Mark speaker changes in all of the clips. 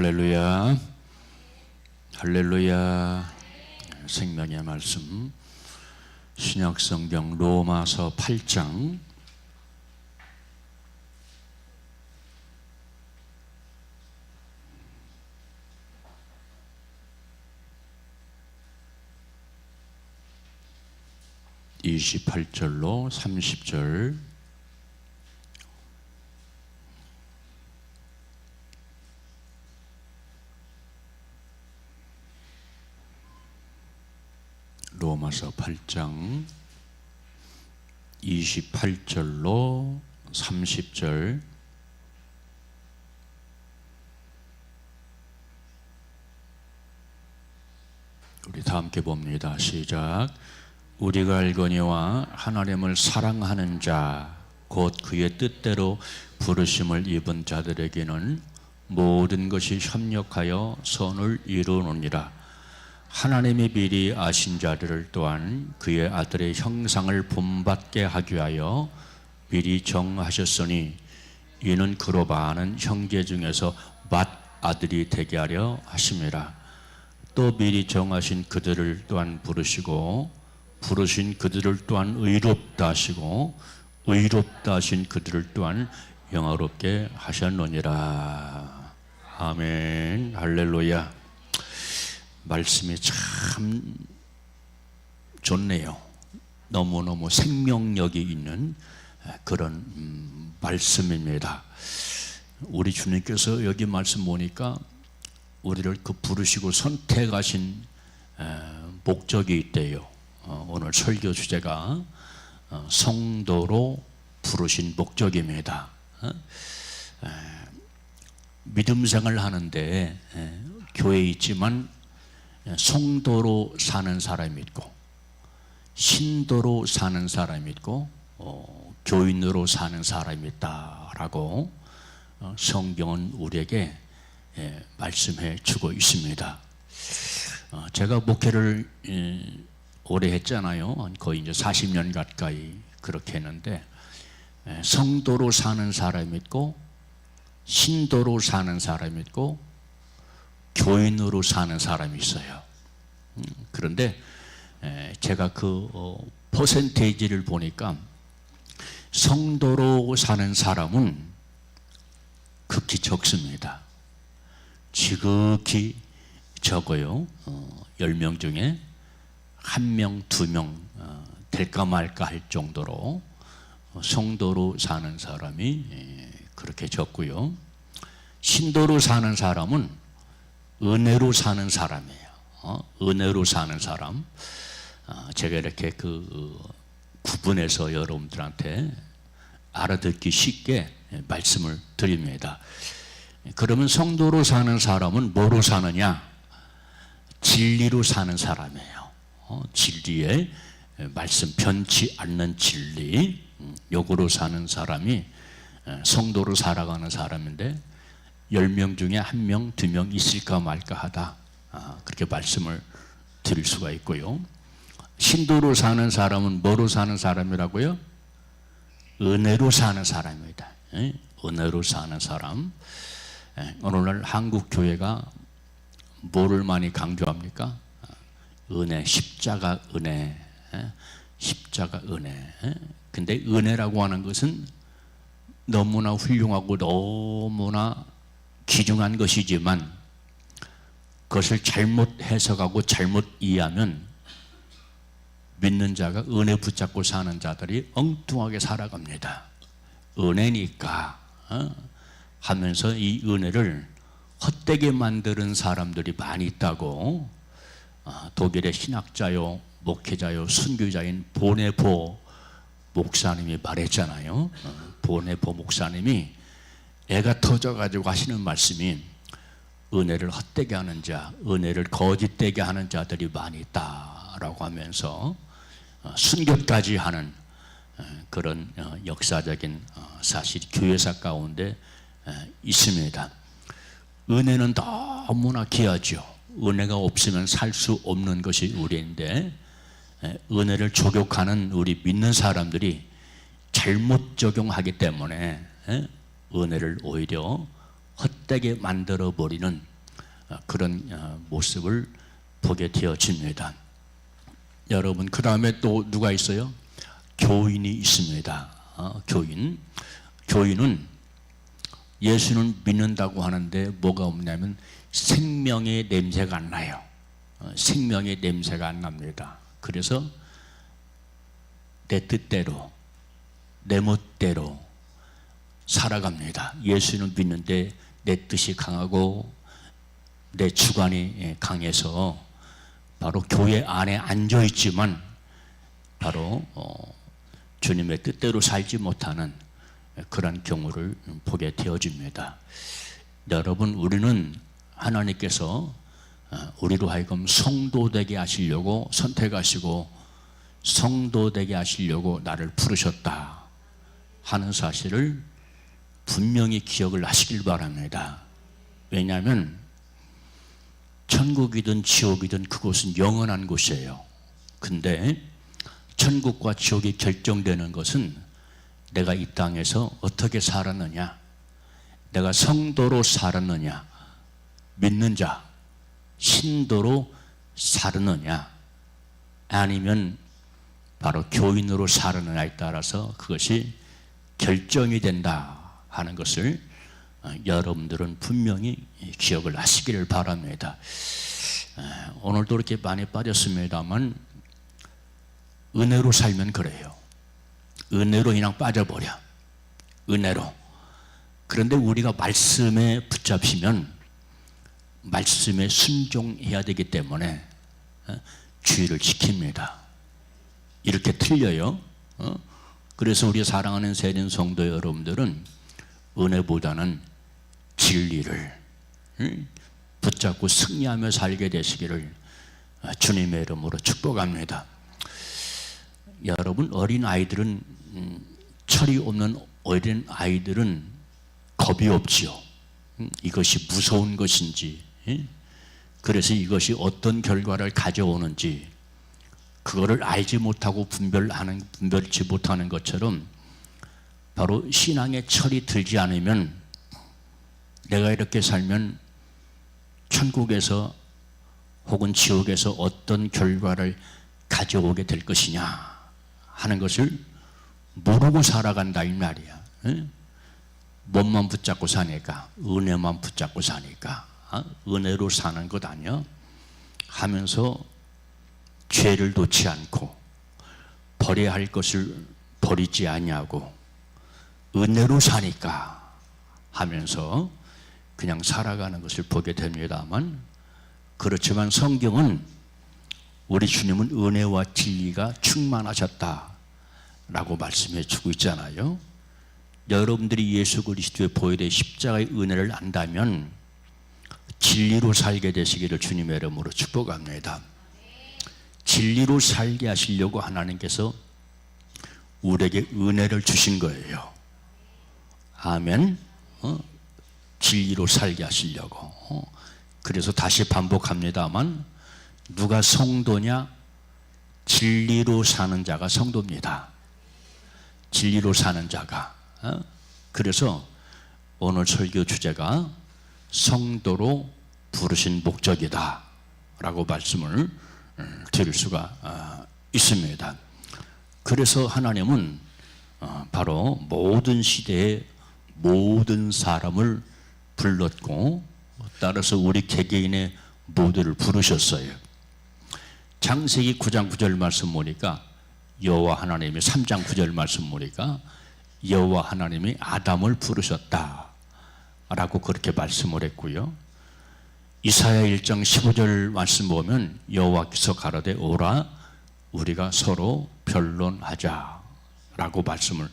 Speaker 1: 할렐루야, 할렐루야. 생명의 말씀, 신약성경 로마서 8장 28절로 30절. 로마서 8장 28절로 30절. 우리 다 함께 봅니다. 시작. 우리가 알거니와 하나님을 사랑하는 자 곧 그의 뜻대로 부르심을 입은 자들에게는 모든 것이 협력하여 선을 이루느니라. 하나님이 미리 아신 자들을 또한 그의 아들의 형상을 본받게 하기 위하여 미리 정하셨으니 이는 그로 많은 형제 중에서 맏아들이 되게 하려 하심이라. 또 미리 정하신 그들을 또한 부르시고 부르신 그들을 또한 의롭다 하시고 의롭다 하신 그들을 또한 영화롭게 하셨느니라. 아멘. 할렐루야. 말씀이 참 좋네요. 너무너무 생명력이 있는 그런 말씀입니다. 우리 주님께서 여기 말씀 보니까 우리를 그 부르시고 선택하신 목적이 있대요. 오늘 설교 주제가 성도로 부르신 목적입니다. 믿음 생활을 하는데 교회에 있지만 성도로 사는 사람이 있고 신도로 사는 사람이 있고 교인으로 사는 사람이 있다라고 성경은 우리에게 말씀해 주고 있습니다. 제가 목회를 오래 했잖아요. 거의 이제 40년 가까이 그렇게 했는데 성도로 사는 사람이 있고 신도로 사는 사람이 있고 교인으로 사는 사람이 있어요. 그런데 제가 그 퍼센테이지를 보니까 성도로 사는 사람은 극히 적습니다. 지극히 적어요. 10명 중에 1명, 2명 될까 말까 할 정도로 성도로 사는 사람이 그렇게 적고요. 신도로 사는 사람은 은혜로 사는 사람이에요. 은혜로 사는 사람. 제가 이렇게 구분해서 여러분들한테 알아듣기 쉽게 말씀을 드립니다. 그러면 성도로 사는 사람은 뭐로 사느냐? 진리로 사는 사람이에요. 진리의 말씀, 변치 않는 진리, 요거로 사는 사람이 성도로 살아가는 사람인데 10명 중에 1명, 2명 있을까 말까 하다, 그렇게 말씀을 드릴 수가 있고요. 신도로 사는 사람은 뭐로 사는 사람이라고요? 은혜로 사는 사람입니다. 은혜로 사는 사람. 오늘날 한국 교회가 뭐를 많이 강조합니까? 은혜, 십자가 은혜, 십자가 은혜. 근데 은혜라고 하는 것은 너무나 훌륭하고 너무나 귀중한 것이지만 그것을 잘못 해석하고 잘못 이해하면 믿는 자가 은혜 붙잡고 사는 자들이 엉뚱하게 살아갑니다. 은혜니까 하면서 이 은혜를 헛되게 만드는 사람들이 많이 있다고 독일의 신학자요 목회자요 선교자인 보네보 목사님이 말했잖아요. 보네보 목사님이 애가 터져가지고 하시는 말씀이 은혜를 헛되게 하는 자, 은혜를 거짓되게 하는 자들이 많이 있다라고 하면서 순교까지 하는 그런 역사적인 사실이 교회사 가운데 있습니다. 은혜는 너무나 귀하죠. 은혜가 없으면 살 수 없는 것이 우리인데 은혜를 적용하는 우리 믿는 사람들이 잘못 적용하기 때문에 은혜를 오히려 헛되게 만들어버리는 그런 모습을 보게 되어집니다. 여러분, 그 다음에 또 누가 있어요? 교인이 있습니다. 교인은 예수는 믿는다고 하는데 뭐가 없냐면 생명의 냄새가 안 나요. 생명의 냄새가 안 납니다. 그래서 내 뜻대로, 내 멋대로 살아갑니다. 예수는 믿는데 내 뜻이 강하고 내 주관이 강해서 바로 교회 안에 앉아 있지만 바로 주님의 뜻대로 살지 못하는 그런 경우를 보게 되어집니다. 여러분, 우리는 하나님께서 우리로 하여금 성도 되게 하시려고 선택하시고 성도 되게 하시려고 나를 부르셨다 하는 사실을 분명히 기억을 하시길 바랍니다. 왜냐하면 천국이든 지옥이든 그곳은 영원한 곳이에요. 근데 천국과 지옥이 결정되는 것은 내가 이 땅에서 어떻게 살았느냐, 내가 성도로 살았느냐, 믿는 자, 신도로 살았느냐, 아니면 바로 교인으로 살았느냐에 따라서 그것이 결정이 된다 하는 것을 여러분들은 분명히 기억을 하시기를 바랍니다. 오늘도 이렇게 많이 빠졌습니다만 은혜로 살면 그래요. 은혜로 그냥 빠져버려. 은혜로. 그런데 우리가 말씀에 붙잡히면 말씀에 순종해야 되기 때문에 주의를 지킵니다. 이렇게 틀려요. 그래서 우리 사랑하는 세린 성도 여러분들은 은혜보다는 진리를 붙잡고 승리하며 살게 되시기를 주님의 이름으로 축복합니다. 여러분, 어린 아이들은 철이 없는 어린 아이들은 겁이 없지요. 이것이 무서운 것인지, 그래서 이것이 어떤 결과를 가져오는지 그거를 알지 못하고 분별치 못하는 것처럼 바로 신앙의 철이 들지 않으면 내가 이렇게 살면 천국에서 혹은 지옥에서 어떤 결과를 가져오게 될 것이냐 하는 것을 모르고 살아간다 이 말이야. 몸만 붙잡고 사니까, 은혜만 붙잡고 사니까, 은혜로 사는 것 아니야 하면서 죄를 놓지 않고 버려야 할 것을 버리지 아니하고 은혜로 사니까 하면서 그냥 살아가는 것을 보게 됩니다만, 그렇지만 성경은 우리 주님은 은혜와 진리가 충만하셨다라고 말씀해 주고 있잖아요. 여러분들이 예수 그리스도의 보혈의 십자가의 은혜를 안다면 진리로 살게 되시기를 주님의 이름으로 축복합니다. 진리로 살게 하시려고 하나님께서 우리에게 은혜를 주신 거예요. 아멘. 진리로 살게 하시려고. 그래서 다시 반복합니다만, 누가 성도냐? 진리로 사는 자가 성도입니다. 진리로 사는 자가. 그래서 오늘 설교 주제가 성도로 부르신 목적이다 라고 말씀을 드릴 수가 있습니다. 그래서 하나님은 바로 모든 시대에 모든 사람을 불렀고, 따라서 우리 개개인의 모두를 부르셨어요. 창세기 9장 9절 말씀 보니까 여호와 하나님이 3장 9절 말씀 보니까 여호와 하나님이 아담을 부르셨다 라고 그렇게 말씀을 했고요. 이사야 1장 15절 말씀 보면 여호와께서 가라되 오라 우리가 서로 변론하자 라고 말씀을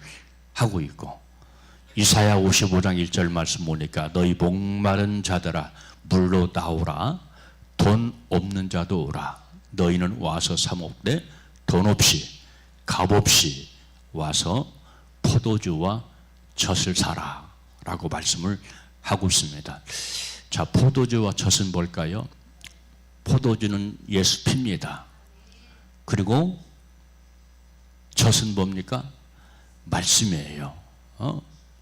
Speaker 1: 하고 있고, 이사야 55장 1절 말씀 보니까 너희 목마른 자들아 물로 나오라, 돈 없는 자도 오라, 너희는 와서 사 먹되 돈 없이 값 없이 와서 포도주와 젖을 사라 라고 말씀을 하고 있습니다. 자, 포도주와 젖은 뭘까요? 포도주는 예수 피입니다. 그리고 젖은 뭡니까? 말씀이에요.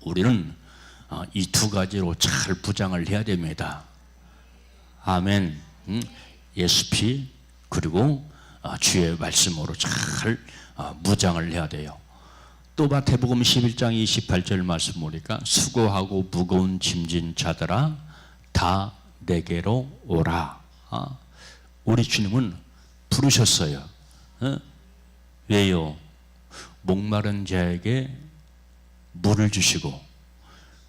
Speaker 1: 우리는 이 두 가지로 잘 부장을 해야 됩니다. 아멘. 예수 피 그리고 주의 말씀으로 잘 무장을 해야 돼요. 또 마태복음 11장 28절 말씀 보니까 수고하고 무거운 짐진 자들아 다 내게로 오라. 우리 주님은 부르셨어요. 왜요? 목마른 자에게 물을 주시고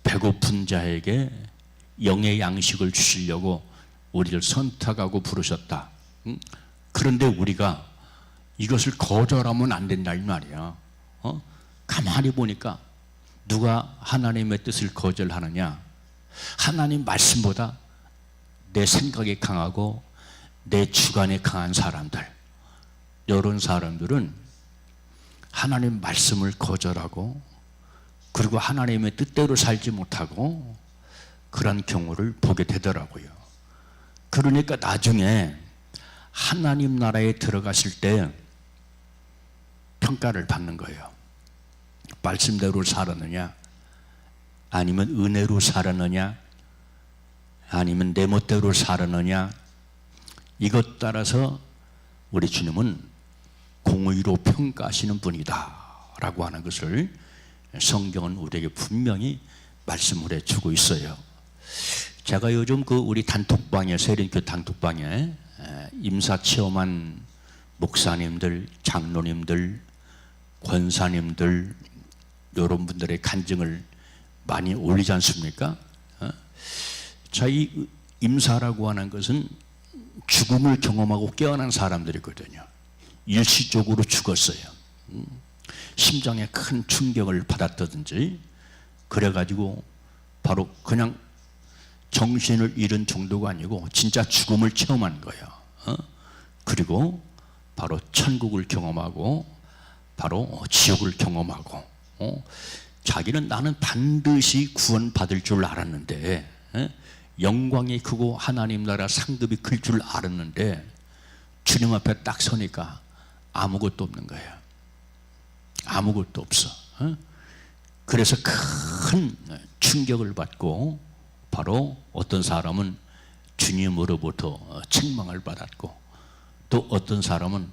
Speaker 1: 배고픈 자에게 영의 양식을 주시려고 우리를 선택하고 부르셨다. 그런데 우리가 이것을 거절하면 안 된다 이 말이야. 가만히 보니까 누가 하나님의 뜻을 거절하느냐? 하나님 말씀보다 내 생각이 강하고 내 주관이 강한 사람들, 이런 사람들은 하나님 말씀을 거절하고 그리고 하나님의 뜻대로 살지 못하고 그런 경우를 보게 되더라고요. 그러니까 나중에 하나님 나라에 들어갔을 때 평가를 받는 거예요. 말씀대로 살았느냐, 아니면 은혜로 살았느냐, 아니면 내 멋대로 살았느냐, 이것 따라서 우리 주님은 공의로 평가하시는 분이다 라고 하는 것을 성경은 우리에게 분명히 말씀을 해주고 있어요. 제가 요즘 우리 단톡방에, 세린교 단톡방에 임사 체험한 목사님들, 장로님들, 권사님들 이런 분들의 간증을 많이 올리지 않습니까? 자, 이 임사라고 하는 것은 죽음을 경험하고 깨어난 사람들이거든요. 일시적으로 죽었어요. 심장에 큰 충격을 받았다든지 그래가지고 바로 그냥 정신을 잃은 정도가 아니고 진짜 죽음을 체험한 거예요. 그리고 바로 천국을 경험하고 바로 지옥을 경험하고 자기는 나는 반드시 구원받을 줄 알았는데 영광이 크고 하나님 나라 상급이 클 줄 알았는데 주님 앞에 딱 서니까 아무것도 없는 거예요. 아무것도 없어. 그래서 큰 충격을 받고 바로 어떤 사람은 주님으로부터 책망을 받았고 또 어떤 사람은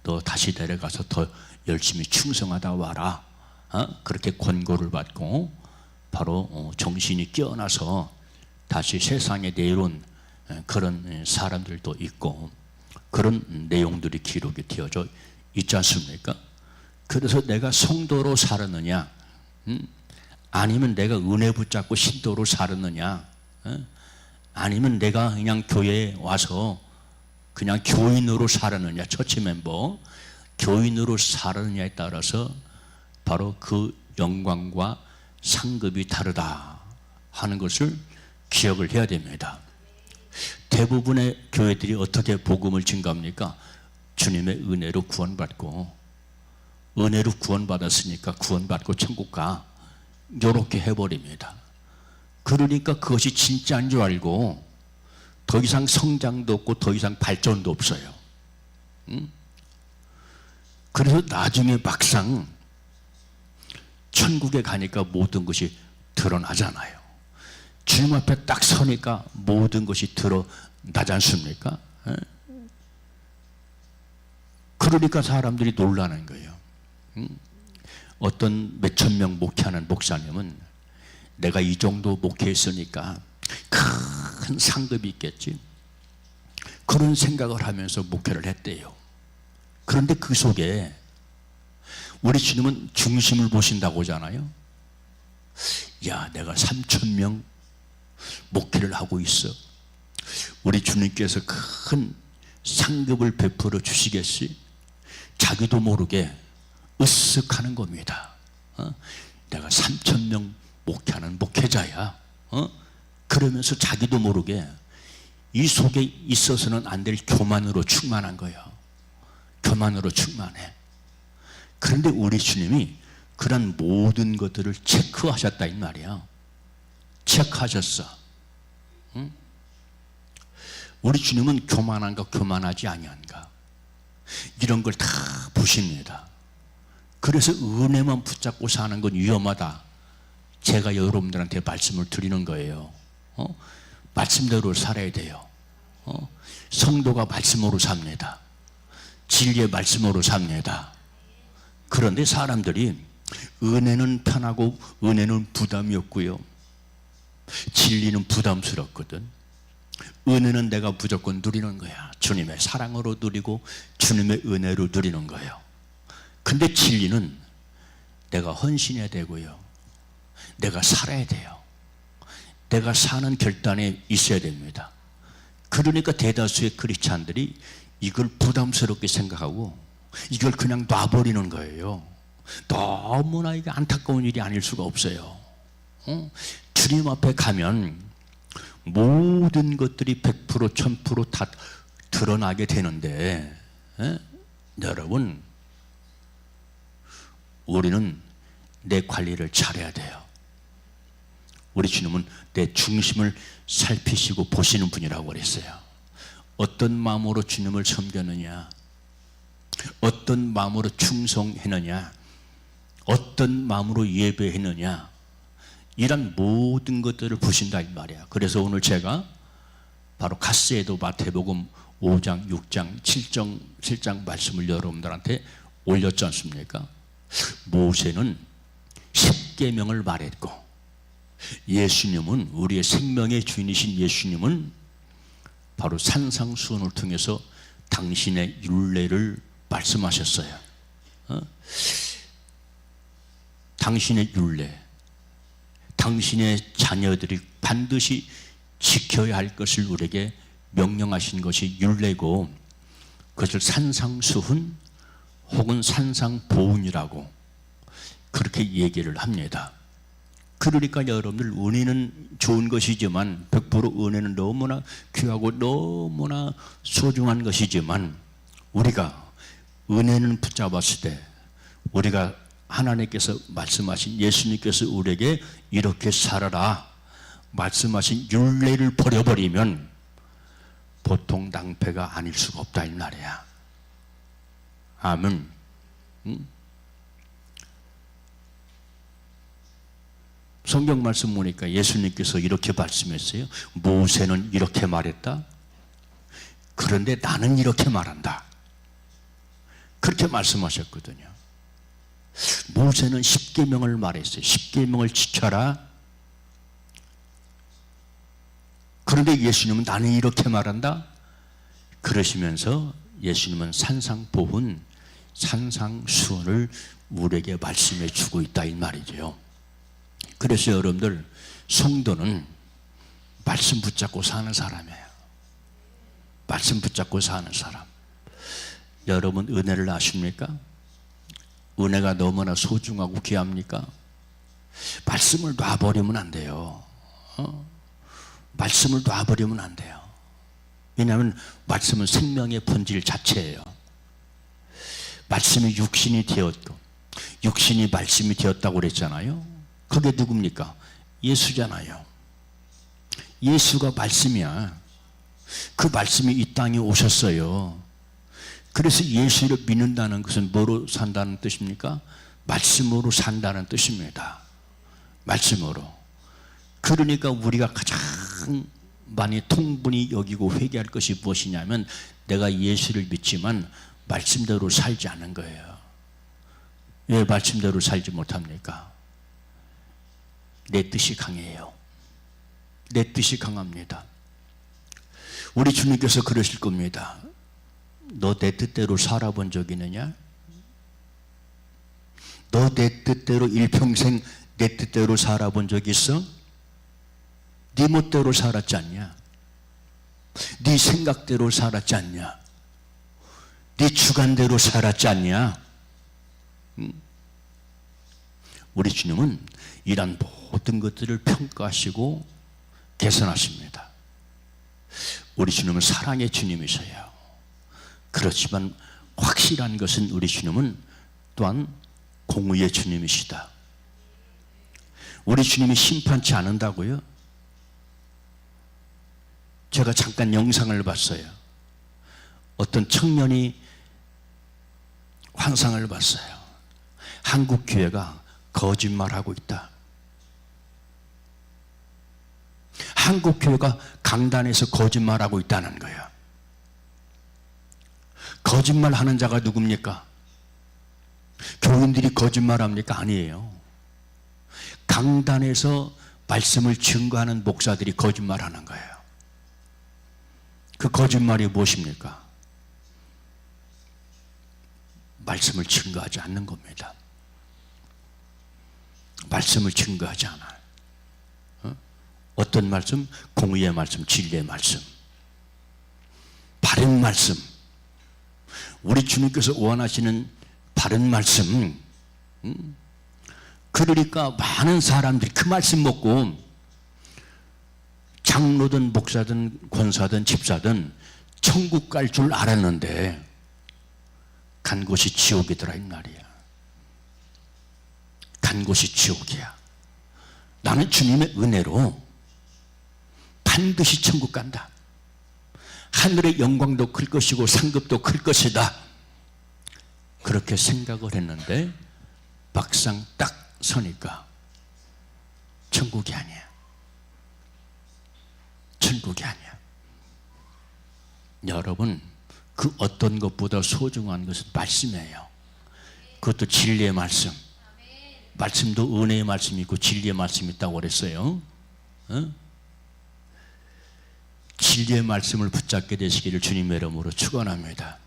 Speaker 1: 너 다시 데려가서 더 열심히 충성하다 와라. 그렇게 권고를 받고 바로 정신이 깨어나서 다시 세상에 내려온 그런 사람들도 있고 그런 내용들이 기록이 되어져 있지 않습니까? 그래서 내가 성도로 살았느냐, 아니면 내가 은혜 붙잡고 신도로 살았느냐, 아니면 내가 그냥 교회에 와서 그냥 교인으로 살았느냐, 처치 멤버 교인으로 살았느냐에 따라서 바로 그 영광과 상급이 다르다 하는 것을 기억을 해야 됩니다. 대부분의 교회들이 어떻게 복음을 증거합니까? 주님의 은혜로 구원받고 은혜로 구원받았으니까 구원받고 천국 가, 이렇게 해버립니다. 그러니까 그것이 진짜인 줄 알고 더 이상 성장도 없고 더 이상 발전도 없어요. 그래서 나중에 막상 천국에 가니까 모든 것이 드러나잖아요. 주님 앞에 딱 서니까 모든 것이 드러나지 않습니까? 그러니까 사람들이 놀라는 거예요. 어떤 몇천 명 목회하는 목사님은 내가 이 정도 목회했으니까 큰 상급이 있겠지, 그런 생각을 하면서 목회를 했대요. 그런데 그 속에 우리 주님은 중심을 보신다고 하잖아요. 야, 내가 3,000명 목회를 하고 있어. 우리 주님께서 큰 상급을 베풀어 주시겠지? 자기도 모르게 으쓱하는 겁니다. 내가 3,000명 목회하는 목회자야. 그러면서 자기도 모르게 이 속에 있어서는 안 될 교만으로 충만한 거예요. 교만으로 충만해. 그런데 우리 주님이 그런 모든 것들을 체크하셨다 이 말이야. 체크하셨어. 우리 주님은 교만한가 교만하지 아니한가 이런 걸 다 보십니다. 그래서 은혜만 붙잡고 사는 건 위험하다. 제가 여러분들한테 말씀을 드리는 거예요. 말씀대로 살아야 돼요. 성도가 말씀으로 삽니다. 진리의 말씀으로 삽니다. 그런데 사람들이 은혜는 편하고 은혜는 부담이 없고요, 진리는 부담스럽거든. 은혜는 내가 무조건 누리는 거야. 주님의 사랑으로 누리고 주님의 은혜로 누리는 거예요. 근데 진리는 내가 헌신해야 되고요, 내가 살아야 돼요. 내가 사는 결단에 있어야 됩니다. 그러니까 대다수의 크리스찬들이 이걸 부담스럽게 생각하고 이걸 그냥 놔버리는 거예요. 너무나 이게 안타까운 일이 아닐 수가 없어요. 주님 앞에 가면 모든 것들이 100% 1000% 다 드러나게 되는데, 여러분, 우리는 내 관리를 잘해야 돼요. 우리 주님은 내 중심을 살피시고 보시는 분이라고 그랬어요. 어떤 마음으로 주님을 섬겼느냐, 어떤 마음으로 충성했느냐, 어떤 마음으로 예배했느냐, 이런 모든 것들을 보신다 이 말이야. 그래서 오늘 제가 바로 가스에도 마태복음 5장, 6장, 7장 말씀을 여러분들한테 올렸지 않습니까? 모세는 10계명을 말했고, 예수님은, 우리의 생명의 주인이신 예수님은 바로 산상수훈을 통해서 당신의 율례를 말씀하셨어요. 당신의 율례, 당신의 자녀들이 반드시 지켜야 할 것을 우리에게 명령하신 것이 율례고, 그것을 산상수훈 혹은 산상보훈이라고 그렇게 얘기를 합니다. 그러니까 여러분들, 은혜는 좋은 것이지만 100% 은혜는 너무나 귀하고 너무나 소중한 것이지만, 우리가 은혜는 붙잡았을 때, 우리가 하나님께서 말씀하신, 예수님께서 우리에게 이렇게 살아라 말씀하신 율례를 버려버리면 보통 낭패가 아닐 수가 없다 이 말이야. 아멘. 성경 말씀 보니까 예수님께서 이렇게 말씀했어요. 모세는 이렇게 말했다, 그런데 나는 이렇게 말한다. 그렇게 말씀하셨거든요. 모세는 10계명을 말했어요. 10계명을 지켜라. 그런데 예수님은 나는 이렇게 말한다. 그러시면서 예수님은 산상보훈, 산상수훈을 우리에게 말씀해 주고 있다 이 말이죠. 그래서 여러분들, 성도는 말씀 붙잡고 사는 사람이에요. 말씀 붙잡고 사는 사람. 여러분, 은혜를 아십니까? 은혜가 너무나 소중하고 귀합니까? 말씀을 놔버리면 안 돼요. 말씀을 놔버리면 안 돼요. 왜냐하면 말씀은 생명의 본질 자체예요. 말씀이 육신이 되었고, 육신이 말씀이 되었다고 그랬잖아요. 그게 누굽니까? 예수잖아요. 예수가 말씀이야. 그 말씀이 이 땅에 오셨어요. 그래서 예수를 믿는다는 것은 뭐로 산다는 뜻입니까? 말씀으로 산다는 뜻입니다. 말씀으로. 그러니까 우리가 가장 많이 통분히 여기고 회개할 것이 무엇이냐면, 내가 예수를 믿지만 말씀대로 살지 않은 거예요. 왜 말씀대로 살지 못합니까? 내 뜻이 강해요. 내 뜻이 강합니다. 우리 주님께서 그러실 겁니다. 너 내 뜻대로 살아본 적 있느냐? 너 내 뜻대로 일평생 내 뜻대로 살아본 적 있어? 네 멋대로 살았지 않냐? 네 생각대로 살았지 않냐? 네 주관대로 살았지 않냐? 우리 주님은 이런 모든 것들을 평가하시고 개선하십니다. 우리 주님은 사랑의 주님이세요. 그렇지만 확실한 것은 우리 주님은 또한 공의의 주님이시다. 우리 주님이 심판치 않는다고요? 제가 잠깐 영상을 봤어요. 어떤 청년이 환상을 봤어요. 한국 교회가 거짓말하고 있다. 한국교회가 강단에서 거짓말하고 있다는 거야. 거짓말하는 자가 누굽니까? 교인들이 거짓말합니까? 아니에요. 강단에서 말씀을 증거하는 목사들이 거짓말하는 거예요. 그 거짓말이 무엇입니까? 말씀을 증거하지 않는 겁니다. 말씀을 증거하지 않아요. 어떤 말씀? 공의의 말씀, 진리의 말씀, 바른 말씀, 우리 주님께서 원하시는 바른 말씀. 그러니까 많은 사람들이 그 말씀 먹고 장로든 목사든 권사든 집사든 천국 갈 줄 알았는데 간 곳이 지옥이더라 이 말이야. 간 곳이 지옥이야. 나는 주님의 은혜로 반드시 천국 간다. 하늘의 영광도 클 것이고 상급도 클 것이다. 그렇게 생각을 했는데 막상 딱 서니까 천국이 아니야. 천국이 아니야. 여러분, 그 어떤 것보다 소중한 것은 말씀이에요. 그것도 진리의 말씀. 말씀도 은혜의 말씀이 있고 진리의 말씀이 있다고 그랬어요. 진리의 말씀을 붙잡게 되시기를 주님의 이름으로 축원합니다.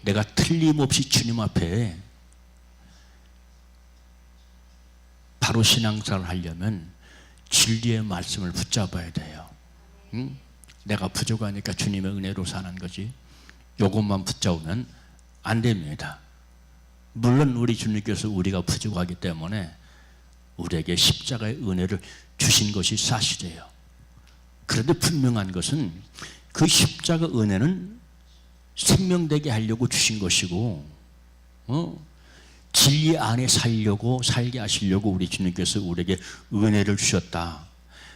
Speaker 1: 내가 틀림없이 주님 앞에 바로 신앙생활을 하려면 진리의 말씀을 붙잡아야 돼요. 내가 부족하니까 주님의 은혜로 사는 거지, 이것만 붙잡으면 안 됩니다. 물론 우리 주님께서 우리가 부족하기 때문에 우리에게 십자가의 은혜를 주신 것이 사실이에요. 그런데 분명한 것은 그 십자가 은혜는 생명되게 하려고 주신 것이고, 진리 안에 살게 하시려고 우리 주님께서 우리에게 은혜를 주셨다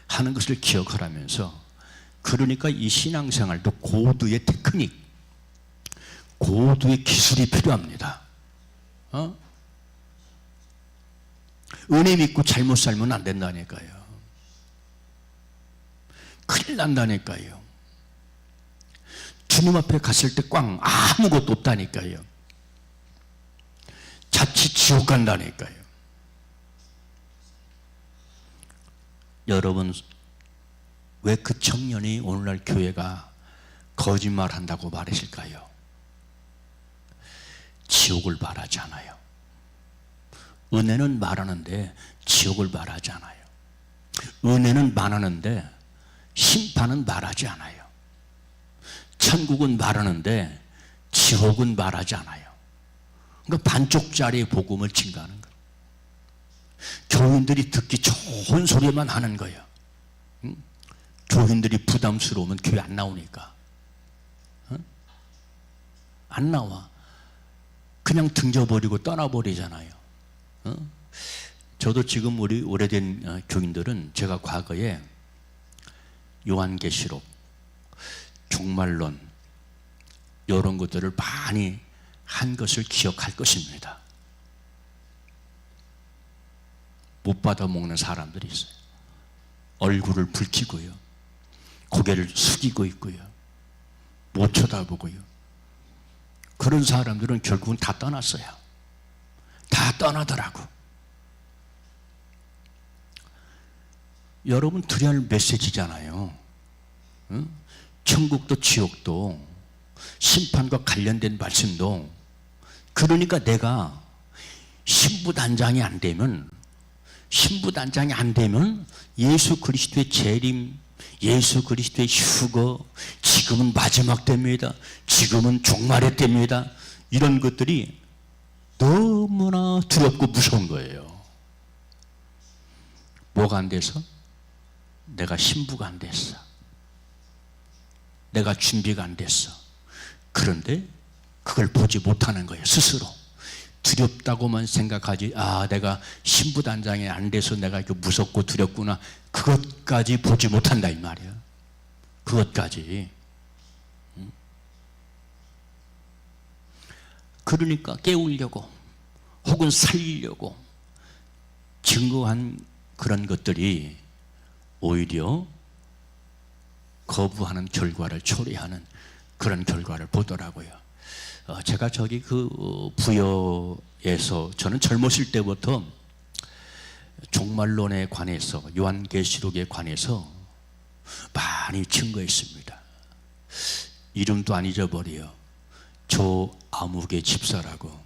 Speaker 1: 하는 것을 기억하라면서, 그러니까 이 신앙생활도 고도의 테크닉, 고도의 기술이 필요합니다. 은혜 믿고 잘못 살면 안 된다니까요. 큰일 난다니까요. 주님 앞에 갔을 때 꽝 아무것도 없다니까요. 자칫 지옥 간다니까요. 여러분, 왜 그 청년이 오늘날 교회가 거짓말한다고 말하실까요? 지옥을 말하지 않아요. 은혜는 말하는데 지옥을 말하지 않아요. 은혜는 말하는데 심판은 말하지 않아요. 천국은 말하는데 지옥은 말하지 않아요. 그러니까 반쪽짜리 복음을 증거하는 거예요. 교인들이 듣기 좋은 소리만 하는 거예요. 교인들이 부담스러우면 교회 안 나오니까. 안 나와. 그냥 등져버리고 떠나버리잖아요. 저도 지금 우리 오래된 교인들은 제가 과거에 요한계시록, 종말론 이런 것들을 많이 한 것을 기억할 것입니다. 못 받아먹는 사람들이 있어요. 얼굴을 붉히고요, 고개를 숙이고 있고요, 못 쳐다보고요. 그런 사람들은 결국은 다 떠났어요. 다 떠나더라고. 여러분, 드려야 할 메시지잖아요. 천국도 지옥도 심판과 관련된 말씀도. 그러니까 내가 신부단장이 안 되면 예수 그리스도의 재림, 예수 그리스도의 휴거, 지금은 마지막 때입니다, 지금은 종말의 때입니다, 이런 것들이 너무나 두렵고 무서운 거예요. 뭐가 안 돼서? 내가 신부가 안 됐어. 내가 준비가 안 됐어. 그런데 그걸 보지 못하는 거예요. 스스로 두렵다고만 생각하지, 내가 신부단장이 안 돼서 내가 이렇게 무섭고 두렵구나, 그것까지 보지 못한다 이 말이야. 그것까지. 그러니까 깨우려고 혹은 살리려고 증거한 그런 것들이 오히려 거부하는 결과를 초래하는 그런 결과를 보더라고요. 제가 저기 그 부여에서 저는 젊었을 때부터 종말론에 관해서, 요한계시록에 관해서 많이 증거했습니다. 이름도 안 잊어버려요. 조아무개 집사라고.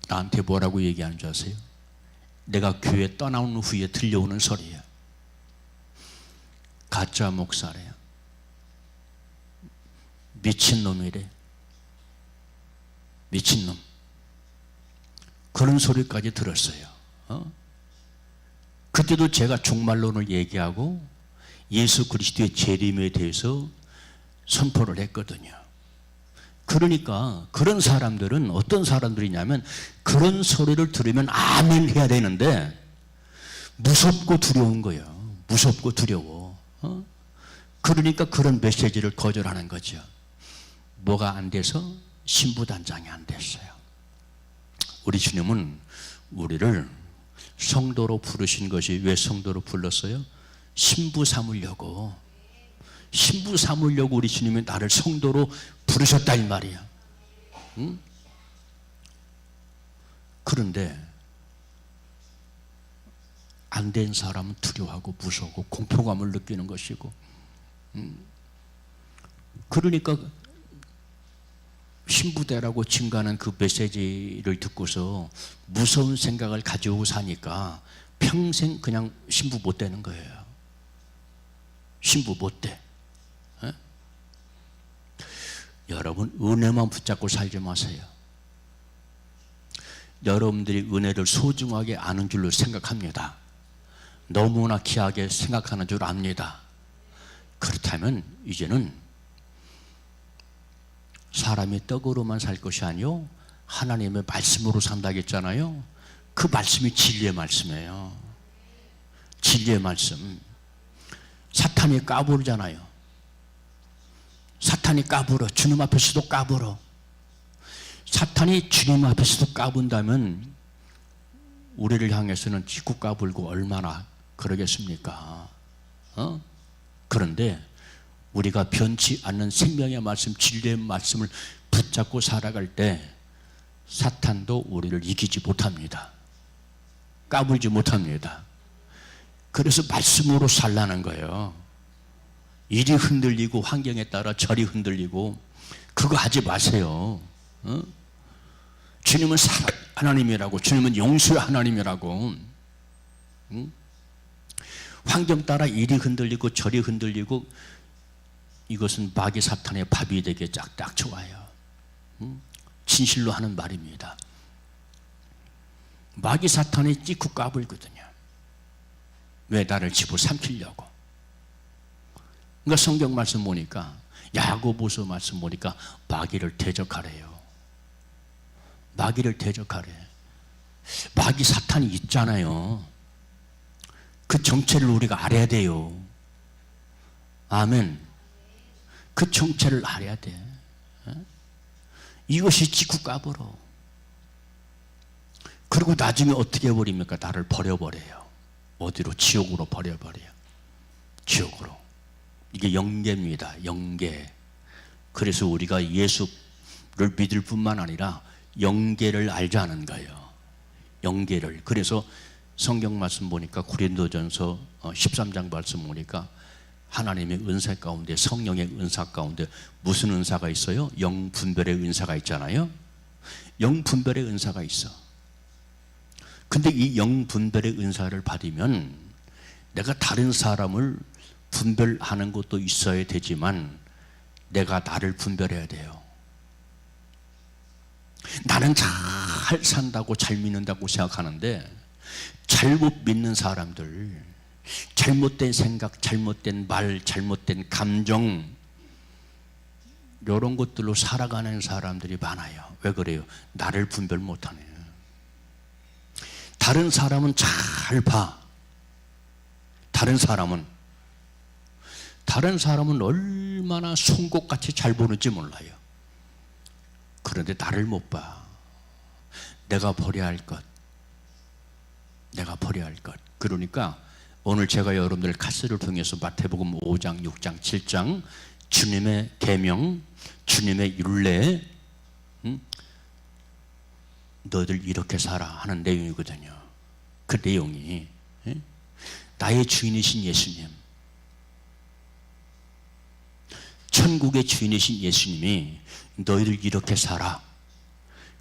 Speaker 1: 나한테 뭐라고 얘기하는 줄 아세요? 내가 교회 떠나온 후에 들려오는 소리야. 가짜 목사래요. 미친놈이래. 미친놈. 그런 소리까지 들었어요. 그때도 제가 종말론을 얘기하고 예수 그리스도의 재림에 대해서 선포를 했거든요. 그러니까 그런 사람들은 어떤 사람들이냐면 그런 소리를 들으면 아멘 해야 되는데 무섭고 두려운 거예요. 무섭고 두려워. 그러니까 그런 메시지를 거절하는 거죠. 뭐가 안 돼서? 신부단장이 안 됐어요. 우리 주님은 우리를 성도로 부르신 것이 왜 성도로 불렀어요? 신부 삼으려고. 신부 삼으려고 우리 주님이 나를 성도로 부르셨다 이 말이야. 응? 그런데 안 된 사람은 두려워하고 무서워하고 공포감을 느끼는 것이고, 그러니까 신부대라고 증가하는 그 메시지를 듣고서 무서운 생각을 가지고 사니까 평생 그냥 신부 못 되는 거예요. 신부 못 돼. 에? 여러분 은혜만 붙잡고 살지 마세요. 여러분들이 은혜를 소중하게 아는 줄로 생각합니다. 너무나 귀하게 생각하는 줄 압니다. 그렇다면 이제는 사람이 떡으로만 살 것이 아니요 하나님의 말씀으로 산다고 했잖아요. 그 말씀이 진리의 말씀이에요. 진리의 말씀. 사탄이 까부르잖아요. 사탄이 까불어. 주님 앞에서도 까불어. 사탄이 주님 앞에서도 까분다면 우리를 향해서는 짓고 까불고 얼마나 그러겠습니까? 그런데 우리가 변치 않는 생명의 말씀, 진리의 말씀을 붙잡고 살아갈 때 사탄도 우리를 이기지 못합니다. 까불지 못합니다. 그래서 말씀으로 살라는 거예요. 일이 흔들리고 환경에 따라 절이 흔들리고 그거 하지 마세요. 주님은 사랑 하나님이라고, 주님은 용서의 하나님이라고. 환경 따라 일이 흔들리고 절이 흔들리고 이것은 마귀 사탄의 밥이 되게 딱 좋아요. 진실로 하는 말입니다. 마귀 사탄이 찌고 까불거든요. 왜? 나를 집어삼키려고. 그러니까 성경 말씀 보니까, 야고보서 말씀 보니까 마귀를 대적하래요. 마귀를 대적하래. 마귀 사탄이 있잖아요. 그 정체를 우리가 알아야 돼요. 아멘. 그 정체를 알아야 돼. 이것이 찌고 까불어. 그리고 나중에 어떻게 해버립니까? 나를 버려버려요. 어디로? 지옥으로 버려버려요. 지옥으로. 이게 영계입니다. 영계. 그래서 우리가 예수를 믿을 뿐만 아니라 영계를 알자는 거예요. 영계를. 그래서 성경 말씀 보니까 고린도전서 13장 말씀 보니까 하나님의 은사 가운데, 성령의 은사 가운데 무슨 은사가 있어요? 영분별의 은사가 있잖아요. 영분별의 은사가 있어. 근데 이 영분별의 은사를 받으면 내가 다른 사람을 분별하는 것도 있어야 되지만 내가 나를 분별해야 돼요. 나는 잘 산다고, 잘 믿는다고 생각하는데 잘못 믿는 사람들, 잘못된 생각, 잘못된 말, 잘못된 감정, 이런 것들로 살아가는 사람들이 많아요. 왜 그래요? 나를 분별 못하네. 다른 사람은 잘 봐. 다른 사람은 얼마나 송곳같이 잘 보는지 몰라요. 그런데 나를 못 봐. 내가 버려야 할 것. 내가 버려야 할 것. 그러니까 오늘 제가 여러분들 카스를 통해서 마태복음 5장, 6장, 7장 주님의 계명, 주님의 율례, 너희들 이렇게 살아 하는 내용이거든요. 그 내용이 나의 주인이신 예수님, 천국의 주인이신 예수님이 너희들 이렇게 살아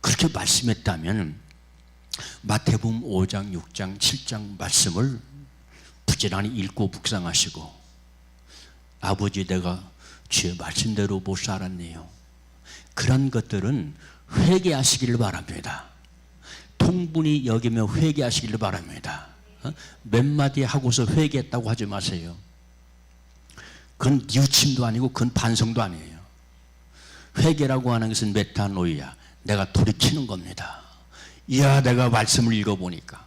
Speaker 1: 그렇게 말씀했다면 마태복음 5장, 6장, 7장 말씀을 부지런히 읽고 묵상하시고, 아버지 내가 주의 말씀대로 못 살았네요, 그런 것들은 회개하시기를 바랍니다. 통분히 여기며 회개하시기를 바랍니다. 몇 마디 하고서 회개했다고 하지 마세요. 그건 뉘우침도 아니고 그건 반성도 아니에요. 회개라고 하는 것은 메타노이아, 내가 돌이키는 겁니다. 이야, 내가 말씀을 읽어보니까,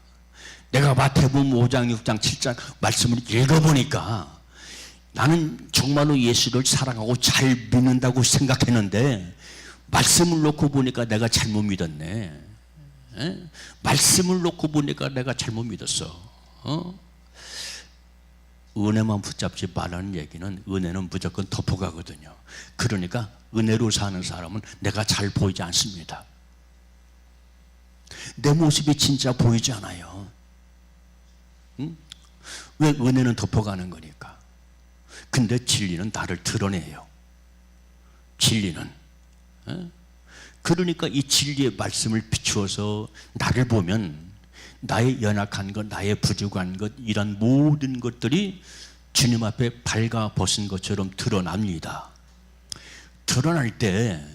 Speaker 1: 내가 마태복음 5장, 6장, 7장 말씀을 읽어보니까 나는 정말로 예수를 사랑하고 잘 믿는다고 생각했는데 말씀을 놓고 보니까 내가 잘못 믿었네. 말씀을 놓고 보니까 내가 잘못 믿었어. 은혜만 붙잡지 말라는 얘기는 은혜는 무조건 덮어가거든요. 그러니까 은혜로 사는 사람은 내가 잘 보이지 않습니다. 내 모습이 진짜 보이지 않아요. 왜? 은혜는 덮어가는 거니까. 근데 진리는 나를 드러내요. 진리는. 그러니까 이 진리의 말씀을 비추어서 나를 보면 나의 연약한 것, 나의 부족한 것, 이런 모든 것들이 주님 앞에 발가 벗은 것처럼 드러납니다. 드러날 때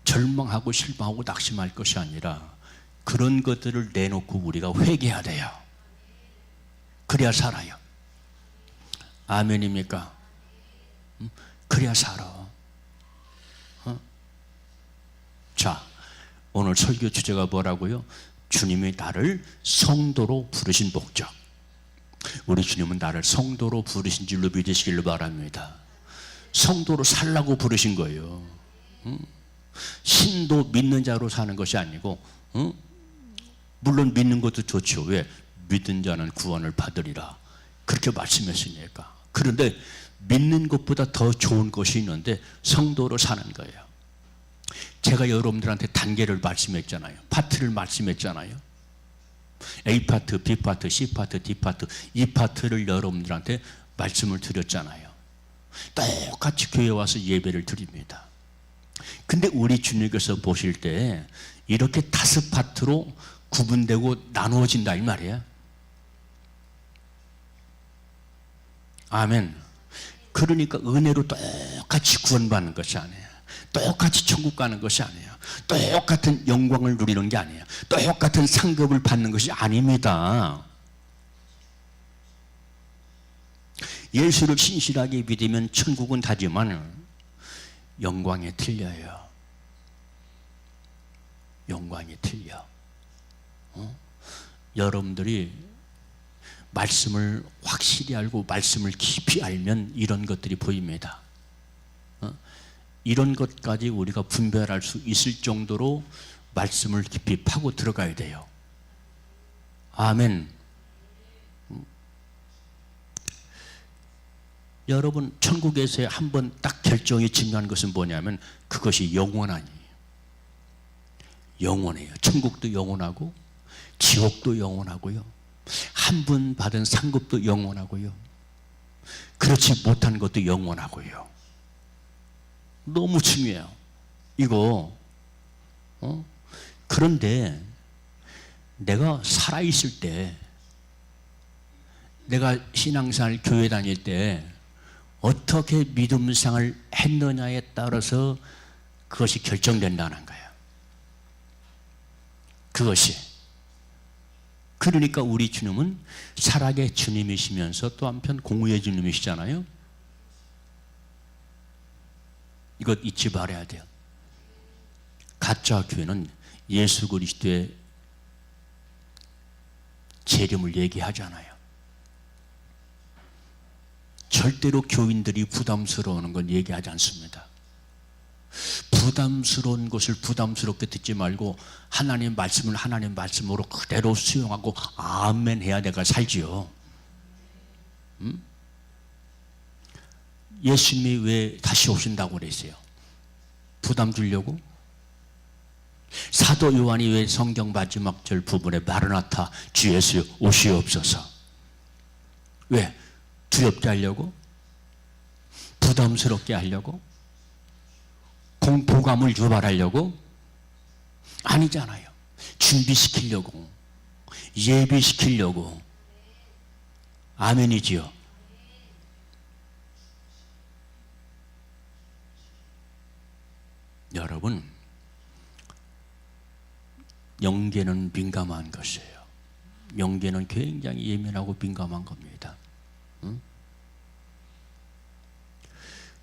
Speaker 1: 절망하고 실망하고 낙심할 것이 아니라 그런 것들을 내놓고 우리가 회개해야 돼요. 그래야 살아요. 아멘입니까? 그래야 살아. 자, 오늘 설교 주제가 뭐라고요? 주님이 나를 성도로 부르신 목적. 우리 주님은 나를 성도로 부르신 줄로 믿으시길 바랍니다. 성도로 살라고 부르신 거예요. 신도 믿는 자로 사는 것이 아니고, 물론 믿는 것도 좋죠. 왜? 믿는 자는 구원을 받으리라, 그렇게 말씀했으니까. 그런데 믿는 것보다 더 좋은 것이 있는데 성도로 사는 거예요. 제가 여러분들한테 단계를 말씀했잖아요. 파트를 말씀했잖아요. A파트, B파트, C파트, D파트, 이 파트를 여러분들한테 말씀을 드렸잖아요. 똑같이 교회에 와서 예배를 드립니다. 근데 우리 주님께서 보실 때 이렇게 5파트로 구분되고 나누어진다 이 말이에요. 아멘. 그러니까 은혜로 똑같이 구원받는 것이 아니에요. 똑같이 천국 가는 것이 아니에요. 똑같은 영광을 누리는 게 아니에요. 똑같은 상급을 받는 것이 아닙니다. 예수를 신실하게 믿으면 천국은 다지만 영광이 틀려요. 영광이 틀려. 여러분들이 말씀을 확실히 알고 말씀을 깊이 알면 이런 것들이 보입니다. 이런 것까지 우리가 분별할 수 있을 정도로 말씀을 깊이 파고 들어가야 돼요. 아멘. 여러분, 천국에서 한번 딱 결정이 중요한 것은 뭐냐면 그것이 영원하니. 영원해요. 천국도 영원하고 지옥도 영원하고요, 한 번 받은 상급도 영원하고요, 그렇지 못한 것도 영원하고요. 너무 중요해요 이거. 그런데 내가 살아있을 때, 내가 신앙생활 교회 다닐 때 어떻게 믿음생활을 했느냐에 따라서 그것이 결정된다는 거예요. 그것이. 그러니까 우리 주님은 살아계 주님이시면서 또 한편 공의의 주님이시잖아요. 이것 잊지 말아야 돼요. 가짜 교회는 예수 그리스도의 재림을 얘기하잖아요. 절대로 교인들이 부담스러워하는 건 얘기하지 않습니다. 부담스러운 것을 부담스럽게 듣지 말고 하나님 말씀을 하나님 말씀으로 그대로 수용하고 아멘 해야 내가 살지요. 예수님이 왜 다시 오신다고 그랬어요? 부담 주려고? 사도 요한이 왜 성경 마지막 절 부분에 마르나타 주 예수 오시옵소서, 왜? 두렵게 하려고? 부담스럽게 하려고? 공포감을 유발하려고? 아니잖아요. 준비시키려고, 예비시키려고. 아멘이지요. 여러분, 영계는 민감한 것이에요. 영계는 굉장히 예민하고 민감한 겁니다. 응?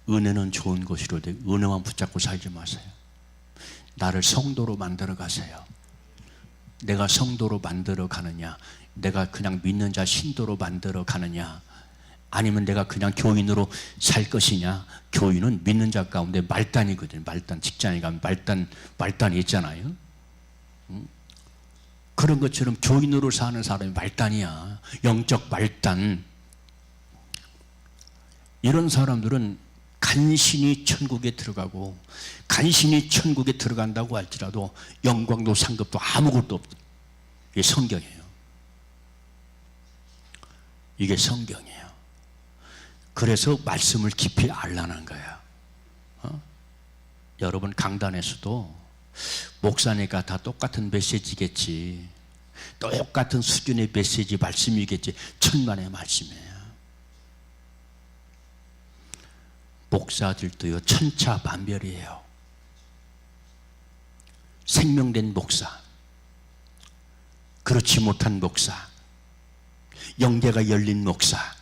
Speaker 1: 은혜는 좋은 것이로되 은혜만 붙잡고 살지 마세요. 나를 성도로 만들어 가세요. 내가 성도로 만들어 가느냐, 내가 그냥 믿는 자 신도로 만들어 가느냐, 아니면 내가 그냥 교인으로 살 것이냐. 교인은 믿는 자 가운데 말단이거든요. 말단. 직장에 가면 말단이 있잖아요. 그런 것처럼 교인으로 사는 사람이 말단이야. 영적 말단. 이런 사람들은 간신히 천국에 들어가고, 간신히 천국에 들어간다고 할지라도 영광도 상급도 아무것도 없다. 이게 성경이에요. 이게 성경이에요. 그래서 말씀을 깊이 알라는 거야. 여러분, 강단에서도 목사니까 다 똑같은 메시지겠지, 똑같은 수준의 메시지 말씀이겠지. 천만의 말씀이에요. 목사들도요, 천차만별이에요. 생명된 목사, 그렇지 못한 목사, 영계가 열린 목사,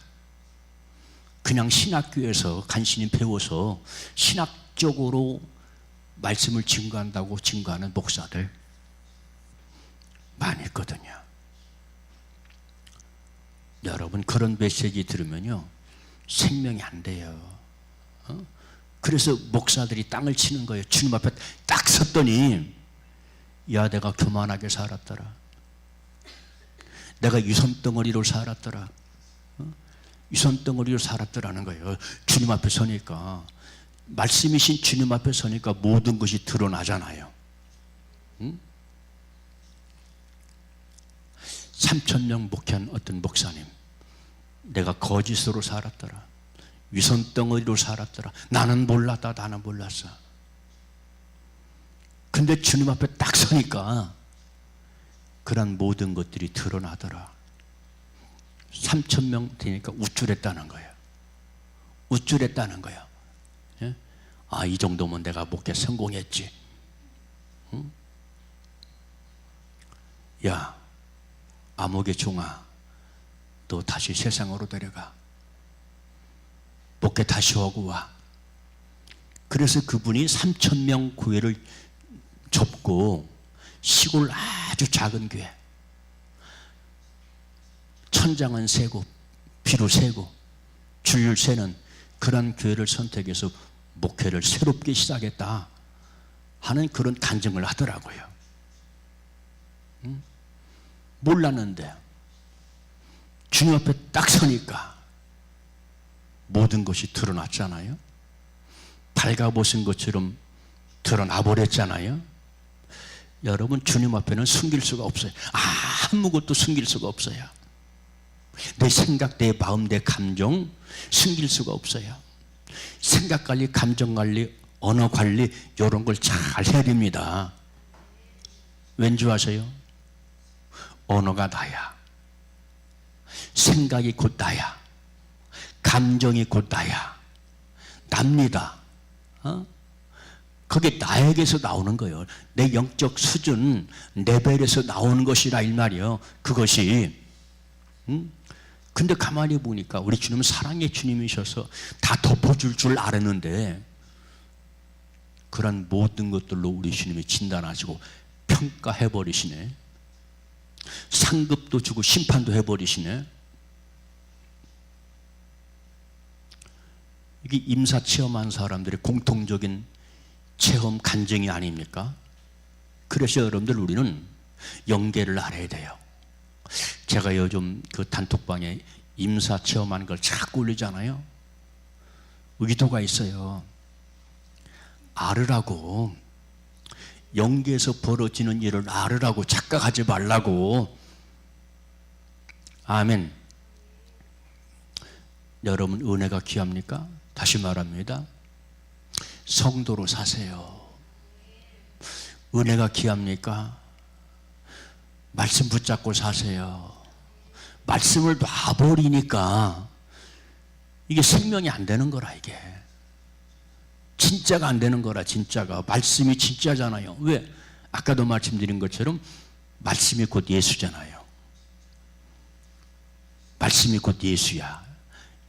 Speaker 1: 그냥 신학교에서 간신히 배워서 신학적으로 말씀을 증거한다고 증거하는 목사들 많이 있거든요. 여러분, 그런 메시지 들으면요, 생명이 안 돼요. 그래서 목사들이 땅을 치는 거예요. 주님 앞에 딱 섰더니, 야, 내가 교만하게 살았더라, 내가 유선덩어리로 살았더라, 유선덩어리로 살았더라는 거예요. 주님 앞에 서니까, 말씀이신 주님 앞에 서니까 모든 것이 드러나잖아요. 3,000명 목회한 어떤 목사님, 내가 거짓으로 살았더라, 위선덩어리로 살았더라, 나는 몰랐다, 나는 몰랐어. 근데 주님 앞에 딱 서니까 그런 모든 것들이 드러나더라. 3,000명 되니까 우쭐했다는 거예요. 우쭐했다는 거예요. 예? 아, 이 정도면 내가 목회 성공했지. 응? 야, 암흑의 종아, 너 다시 세상으로 데려가. 목회 다시 오고 와. 그래서 그분이 3,000명 교회를 접고, 시골 아주 작은 교회, 천장은 세고 비로 세고 줄을 세는 그런 교회를 선택해서 목회를 새롭게 시작했다 하는 그런 간증을 하더라고요. 몰랐는데 주님 앞에 딱 서니까 모든 것이 드러났잖아요. 발가벗은 것처럼 드러나 버렸잖아요. 여러분, 주님 앞에는 숨길 수가 없어요. 아무것도 숨길 수가 없어요. 내 생각, 내 마음, 내 감정 숨길 수가 없어요. 생각 관리, 감정 관리, 언어 관리, 이런 걸 잘 해야 됩니다. 왠지 아세요? 언어가 나야, 생각이 곧 나야, 감정이 곧 나야, 납니다. 그게 나에게서 나오는 거예요. 내 영적 수준, 레벨에서 나오는 것이라 이 말이에요. 그것이. 근데 가만히 보니까 우리 주님은 사랑의 주님이셔서 다 덮어줄 줄 알았는데, 그런 모든 것들로 우리 주님이 진단하시고 평가해버리시네. 상급도 주고 심판도 해버리시네. 이게 임사 체험한 사람들의 공통적인 체험 간증이 아닙니까? 그래서 여러분들, 우리는 영계를 알아야 돼요. 제가 요즘 그 단톡방에 임사 체험하는 걸 자꾸 올리잖아요. 의도가 있어요. 알으라고, 영계에서 벌어지는 일을 알으라고, 착각하지 말라고. 아멘. 여러분, 은혜가 귀합니까? 다시 말합니다. 성도로 사세요. 은혜가 귀합니까? 말씀 붙잡고 사세요. 말씀을 놔버리니까 이게 생명이 안 되는 거라. 이게 진짜가 안 되는 거라. 진짜가, 말씀이 진짜잖아요. 왜? 아까도 말씀드린 것처럼 말씀이 곧 예수잖아요. 말씀이 곧 예수야.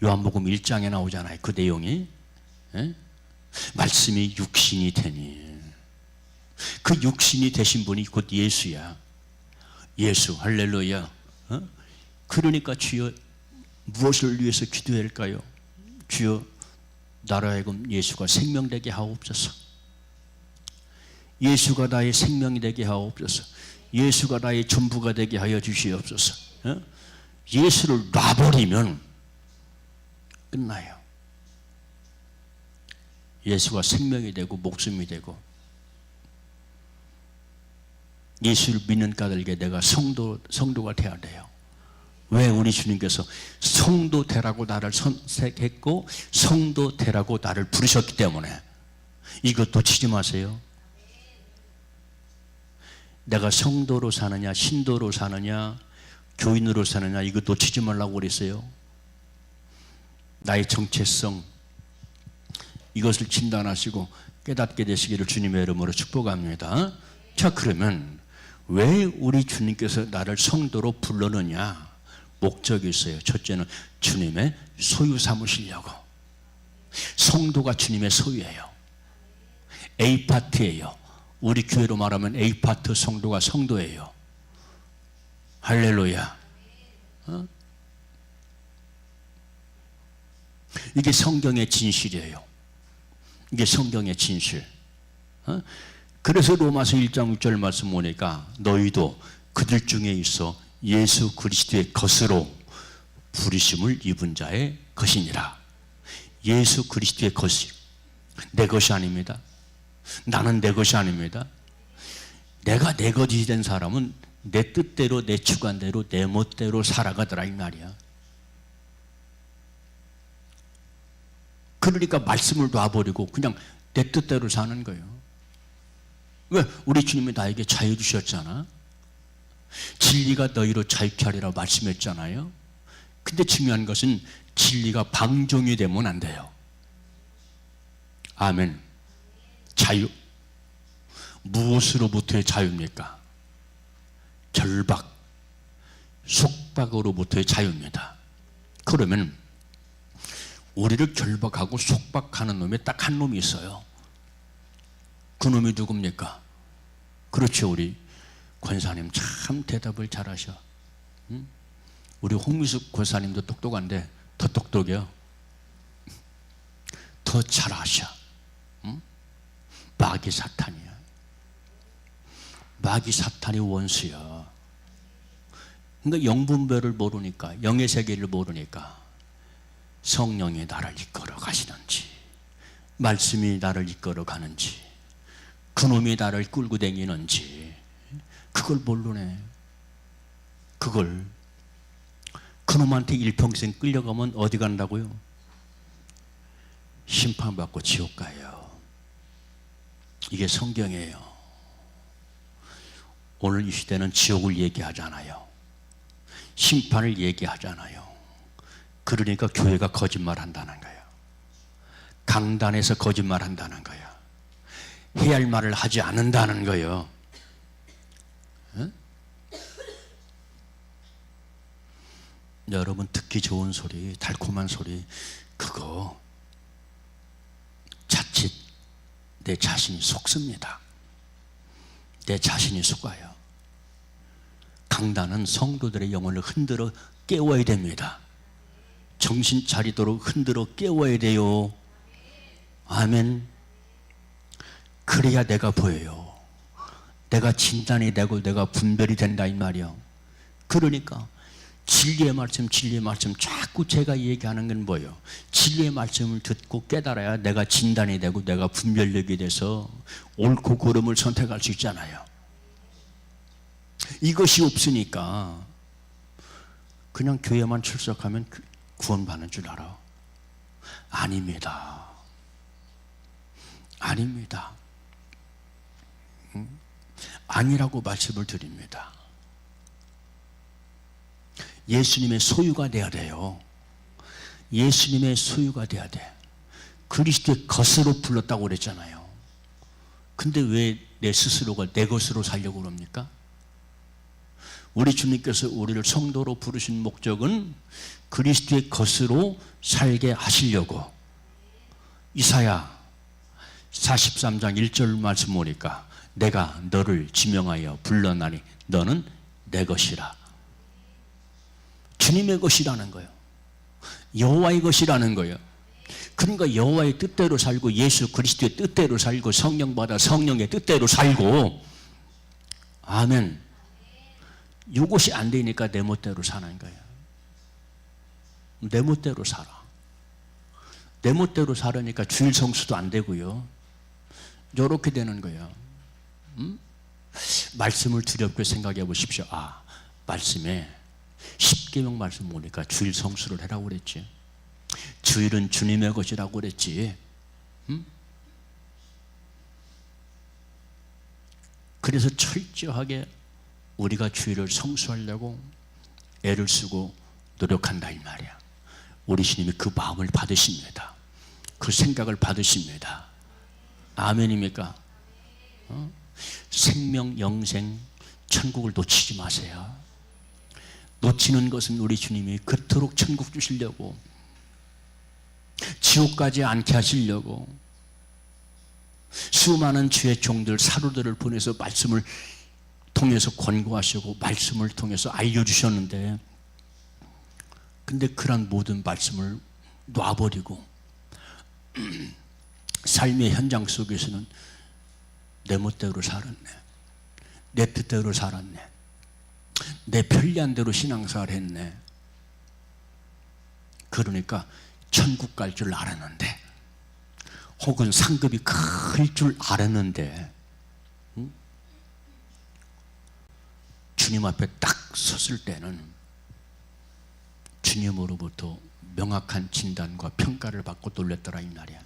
Speaker 1: 요한복음 1장에 나오잖아요. 그 내용이. 에? 말씀이 육신이 되니, 그 육신이 되신 분이 곧 예수야. 예수, 할렐루야. 어? 그러니까 주여, 무엇을 위해서 기도해야 할까요? 주여, 나로 하여금 예수가 생명되게 하옵소서. 예수가 나의 생명이 되게 하옵소서. 예수가 나의 전부가 되게 하여 주시옵소서. 어? 예수를 놔버리면 끝나요. 예수가 생명이 되고 목숨이 되고, 예수를 믿는 자들에게 내가 성도가 되어야 돼요. 왜? 우리 주님께서 성도 되라고 나를 선택했고 성도 되라고 나를 부르셨기 때문에. 이것 놓치지 마세요. 내가 성도로 사느냐 신도로 사느냐 교인으로 사느냐, 이것 놓치지 말라고 그랬어요. 나의 정체성, 이것을 진단하시고 깨닫게 되시기를 주님의 이름으로 축복합니다. 자, 그러면 왜 우리 주님께서 나를 성도로 불렀느냐? 목적이 있어요. 첫째는 주님의 소유 삼으시려고. 성도가 주님의 소유예요. A파트예요. 우리 교회로 말하면 A파트 성도가 성도예요. 할렐루야. 어? 이게 성경의 진실이에요. 이게 성경의 진실. 어? 그래서 로마서 1장 6절 말씀 보니까 너희도 그들 중에 있어 예수 그리스도의 것으로 부르심을 입은 자의 것이니라. 예수 그리스도의 것이 내 것이 아닙니다. 나는 내 것이 아닙니다. 내가 내 것이 된 사람은 내 뜻대로, 내 주관대로, 내 멋대로 살아가더라 이 말이야. 그러니까 말씀을 놔버리고 그냥 내 뜻대로 사는 거예요. 왜? 우리 주님이 나에게 자유 주셨잖아. 진리가 너희로 자유케 하리라 말씀했잖아요. 근데 중요한 것은 진리가 방종이 되면 안 돼요. 아멘. 자유. 무엇으로부터의 자유입니까? 결박, 속박으로부터의 자유입니다. 그러면 우리를 결박하고 속박하는 놈이 딱 한 놈이 있어요. 그 놈이 누굽니까? 그렇죠. 우리 권사님 참 대답을 잘하셔. 응? 우리 홍미숙 권사님도 똑똑한데 더 똑똑해요. 더 잘하셔. 응? 마귀 사탄이야. 마귀 사탄이 원수야. 그러니까 영분별을 모르니까, 영의 세계를 모르니까 성령이 나를 이끌어 가시는지, 말씀이 나를 이끌어 가는지, 그놈이 나를 끌고 다니는지 그걸 모르네. 그걸. 그놈한테 일평생 끌려가면 어디 간다고요? 심판받고 지옥 가요. 이게 성경이에요. 오늘 이 시대는 지옥을 얘기하잖아요. 심판을 얘기하잖아요. 그러니까 교회가 거짓말한다는 거예요. 강단에서 거짓말한다는 거예요. 해야 할 말을 하지 않는다는 거예요. 응? 여러분, 듣기 좋은 소리, 달콤한 소리, 그거 자칫 내 자신이 속습니다. 내 자신이 속아요. 강단은 성도들의 영혼을 흔들어 깨워야 됩니다. 정신 차리도록 흔들어 깨워야 돼요. 아멘. 그래야 내가 보여요. 내가 진단이 되고 내가 분별이 된다 이 말이요. 그러니까 진리의 말씀, 진리의 말씀. 자꾸 제가 얘기하는 건 뭐예요? 진리의 말씀을 듣고 깨달아야 내가 진단이 되고 내가 분별력이 돼서 옳고 그름을 선택할 수 있잖아요. 이것이 없으니까 그냥 교회만 출석하면 구원받는 줄 알아. 아닙니다. 아닙니다. 아니라고 말씀을 드립니다. 예수님의 소유가 돼야 돼요. 예수님의 소유가 돼야 돼. 그리스도의 것으로 불렀다고 그랬잖아요. 근데 왜 내 스스로가 내 것으로 살려고 그럽니까? 우리 주님께서 우리를 성도로 부르신 목적은 그리스도의 것으로 살게 하시려고. 이사야 43장 1절 말씀 보니까 내가 너를 지명하여 불러나니 너는 내 것이라. 주님의 것이라는 거예요. 여호와의 것이라는 거예요. 그러니까 여호와의 뜻대로 살고 예수 그리스도의 뜻대로 살고 성령 받아 성령의 뜻대로 살고. 아멘. 이것이 안 되니까 내 멋대로 사는 거예요. 내 멋대로 살아. 내 멋대로 살으니까 주일 성수도 안 되고요. 이렇게 되는 거예요. 말씀을 두렵게 생각해 보십시오. 아, 말씀에 십계명 말씀 보니까 주일 성수를 해라고 그랬지. 주일은 주님의 것이라고 그랬지. 그래서 철저하게 우리가 주일을 성수하려고 애를 쓰고 노력한다 이 말이야. 우리 주님이 그 마음을 받으십니다. 그 생각을 받으십니다. 아멘입니까? 생명, 영생, 천국을 놓치지 마세요. 놓치는 것은 우리 주님이 그토록 천국 주시려고, 지옥 가지 않게 하시려고 수많은 주의 종들, 사도들을 보내서 말씀을 통해서 권고하시고 말씀을 통해서 알려주셨는데, 근데 그런 모든 말씀을 놔버리고 삶의 현장 속에서는 내 멋대로 살았네, 내 뜻대로 살았네, 내 편리한 대로 신앙생활 했네. 그러니까 천국 갈 줄 알았는데, 혹은 상급이 클 줄 알았는데, 주님 앞에 딱 섰을 때는 주님으로부터 명확한 진단과 평가를 받고 놀랬더라 이 말이야.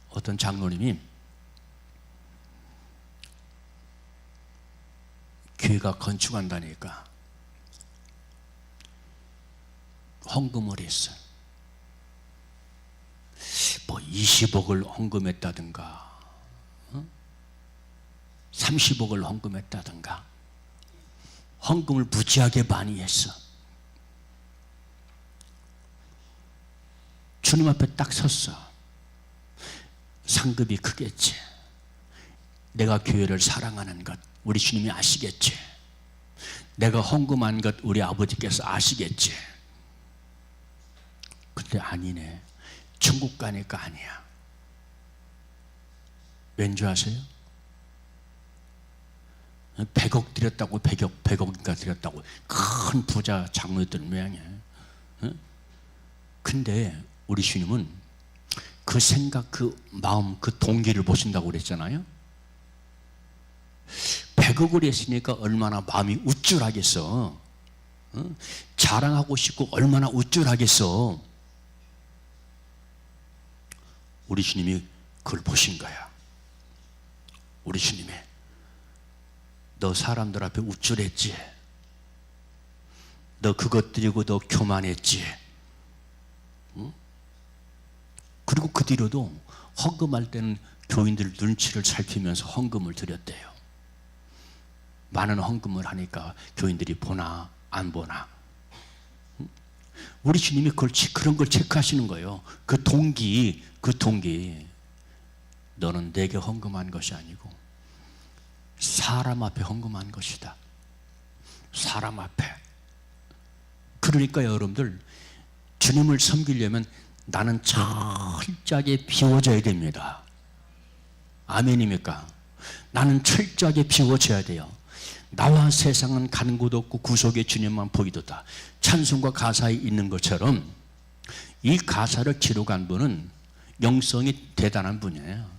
Speaker 1: 어떤 장로님이 교회가 건축한다니까 헌금을 했어. 뭐 20억을 헌금했다든가 30억을 헌금했다든가 헌금을 무지하게 많이 했어. 주님 앞에 딱 섰어. 상급이 크겠지. 내가 교회를 사랑하는 것 우리 주님이 아시겠지. 내가 헌금한 것 우리 아버지께서 아시겠지. 근데 아니네. 천국 가니까 아니야. 왠지 아세요? 100억 드렸다고 100억인가 드렸다고 큰 부자 장로들 모양이야. 근데 우리 주님은 그 생각, 그 마음, 그 동기를 보신다고 그랬잖아요. 100억을 했으니까 얼마나 마음이 우쭐하겠어. 자랑하고 싶고 얼마나 우쭐하겠어. 우리 주님이 그걸 보신 거야. 우리 주님이 너 사람들 앞에 우쭐했지. 너 그것 드리고 너 교만했지. 그리고 그 뒤로도 헌금할 때는 교인들 눈치를 살피면서 헌금을 드렸대요. 많은 헌금을 하니까 교인들이 보나 안 보나. 우리 주님이 그런 걸 체크하시는 거예요. 그 동기. 너는 내게 헌금한 것이 아니고 사람 앞에 헌금한 것이다. 사람 앞에. 그러니까 여러분들 주님을 섬기려면 나는 철저하게 비워져야 됩니다. 아멘입니까? 나는 철저하게 비워져야 돼요. 나와 세상은 가는 곳 없고 구속의 주님만 보이도다. 찬송과 가사에 있는 것처럼 이 가사를 기록한 분은 영성이 대단한 분이에요.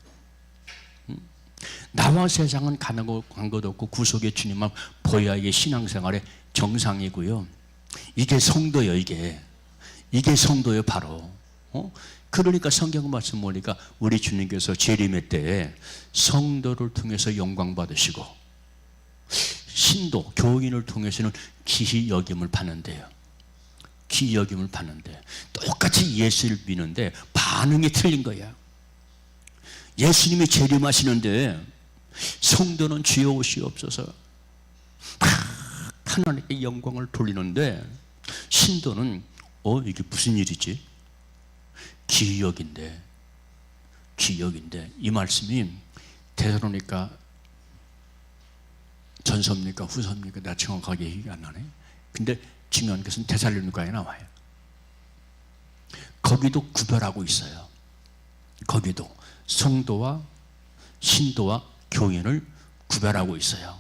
Speaker 1: 나와 세상은 가는 곳 없고 구속의 주님만 보여야 이게 신앙생활의 정상이고요. 이게 성도예요. 이게 성도예요. 바로. 그러니까 성경 말씀 보니까 우리 주님께서 재림의 때에 성도를 통해서 영광 받으시고 신도, 교인을 통해서는 귀히 여김을 받는데요. 귀히 여김을 받는데 똑같이 예수를 믿는데 반응이 틀린 거야. 예수님이 재림하시는데 성도는 주여 오시옵소서 하나님께 영광을 돌리는데 신도는 이게 무슨 일이지? 기역인데 이 말씀이 데살로니가 전서입니까 후서입니까? 내가 정확하게 얘기가 안 나네. 근데 중요한 것은 데살로니가에 나와요. 거기도 구별하고 있어요. 거기도 성도와 신도와 교인을 구별하고 있어요.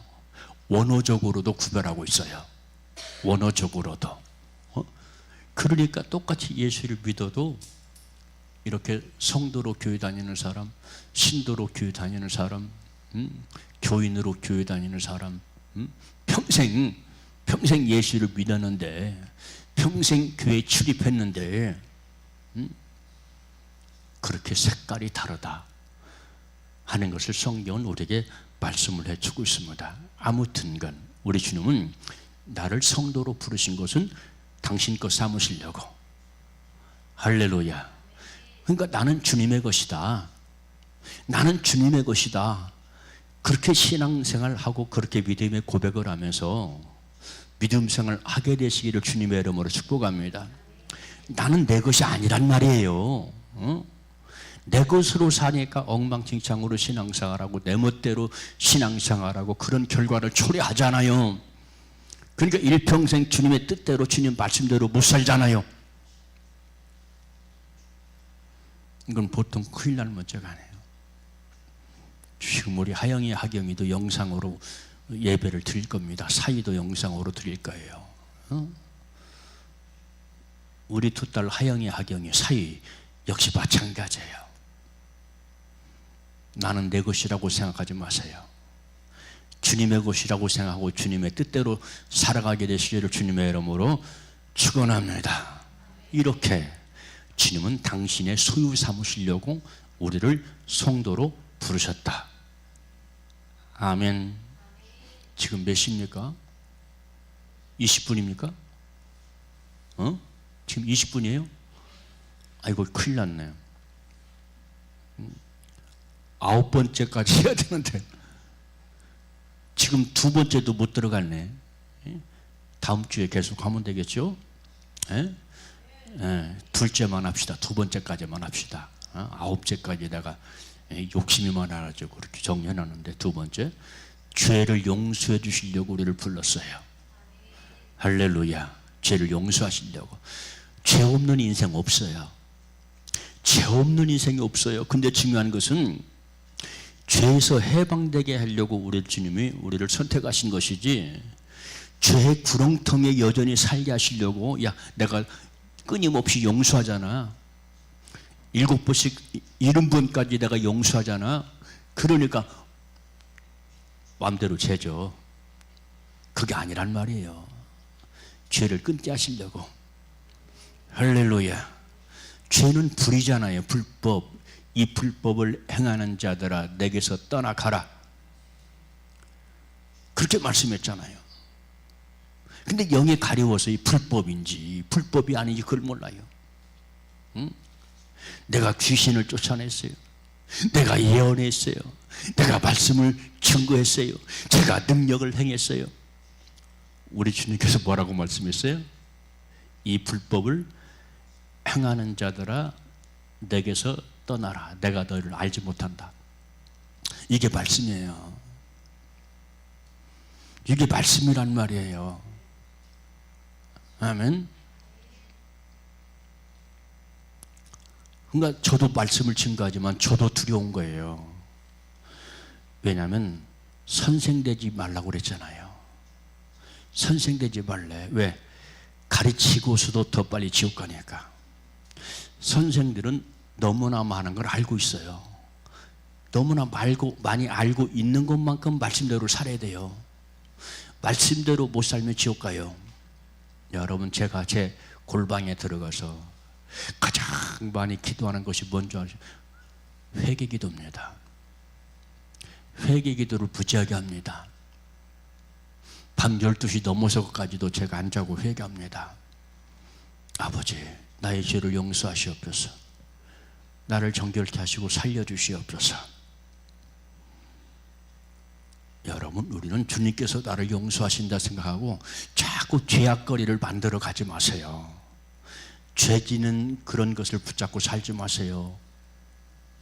Speaker 1: 원어적으로도 구별하고 있어요. 원어적으로도. 그러니까 똑같이 예수를 믿어도 이렇게 성도로 교회 다니는 사람, 신도로 교회 다니는 사람, 교인으로 교회 다니는 사람, 평생 예수를 믿었는데, 평생 교회에 출입했는데, 그렇게 색깔이 다르다 하는 것을 성경은 우리에게 말씀을 해주고 있습니다. 아무튼 간 우리 주님은 나를 성도로 부르신 것은 당신 것 삼으시려고. 할렐루야. 그러니까 나는 주님의 것이다. 나는 주님의 것이다. 그렇게 신앙생활하고 그렇게 믿음의 고백을 하면서 믿음생활을 하게 되시기를 주님의 이름으로 축복합니다. 나는 내 것이 아니란 말이에요. 내 것으로 사니까 엉망진창으로 신앙생활하고 내 멋대로 신앙생활하고 그런 결과를 초래하잖아요. 그러니까 일평생 주님의 뜻대로 주님 말씀대로 못 살잖아요. 이건 보통 큰일 날 문제가 아니에요. 지금 우리 하영이 하경이도 영상으로 예배를 드릴 겁니다. 사이도 영상으로 드릴 거예요. 우리 두 딸 하영이 하경이 사이 역시 마찬가지예요. 나는 내 것이라고 생각하지 마세요. 주님의 것이라고 생각하고 주님의 뜻대로 살아가게 되시기를 주님의 이름으로 축원합니다. 이렇게 주님은 당신의 소유 삼으시려고 우리를 성도로 부르셨다. 아멘. 지금 몇 시입니까? 20분입니까? 지금 20분이에요? 아이고 큰일 났네요. 9번째까지 해야 되는데 지금 2번째도 못 들어갔네. 다음 주에 계속 하면 되겠죠? 둘째만 합시다. 2번째까지만 합시다. 9째까지 내가 욕심이 많아가지고 그렇게 정해놨는데 2번째 죄를 용서해 주시려고 우리를 불렀어요. 할렐루야. 죄를 용서하시려고. 죄 없는 인생 없어요. 죄 없는 인생이 없어요. 근데 중요한 것은 죄에서 해방되게 하려고 우리 주님이 우리를 선택하신 것이지 죄의 구렁텅이에 여전히 살게 하시려고 내가 끊임없이 용서하잖아. 7번씩 70번까지 내가 용서하잖아. 그러니까 마음대로 죄죠. 그게 아니란 말이에요. 죄를 끊게 하시려고. 할렐루야. 죄는 불이잖아요. 불법. 이 불법을 행하는 자들아 내게서 떠나가라. 그렇게 말씀했잖아요. 근데 영에 가려워서 이 불법인지 불법이 아닌지 그걸 몰라요. 내가 귀신을 쫓아냈어요. 내가 예언했어요. 내가 말씀을 증거했어요. 제가 능력을 행했어요. 우리 주님께서 뭐라고 말씀했어요? 이 불법을 행하는 자들아 내게서 떠나라. 내가 너희를 알지 못한다. 이게 말씀이에요. 이게 말씀이란 말이에요. 아멘. 그러니까 저도 말씀을 증거하지만 저도 두려운 거예요. 왜냐하면 선생되지 말라고 그랬잖아요. 선생 되지 말래. 왜? 가르치고서도 더 빨리 지옥 가니까. 선생들은 너무나 많은 걸 알고 있어요. 너무나 많이 알고 있는 것만큼 말씀대로 살아야 돼요. 말씀대로 못 살면 지옥 가요. 여러분, 제가 제 골방에 들어가서 가장 많이 기도하는 것이 뭔지 아시죠? 회개 기도입니다. 회개 기도를 부지하게 합니다. 밤 12시 넘어서까지도 제가 안 자고 회개합니다. 아버지, 나의 죄를 용서하시옵소서. 나를 정결케 하시고 살려주시옵소서. 여러분, 우리는 주님께서 나를 용서하신다 생각하고 자꾸 죄악거리를 만들어 가지 마세요. 죄지는 그런 것을 붙잡고 살지 마세요.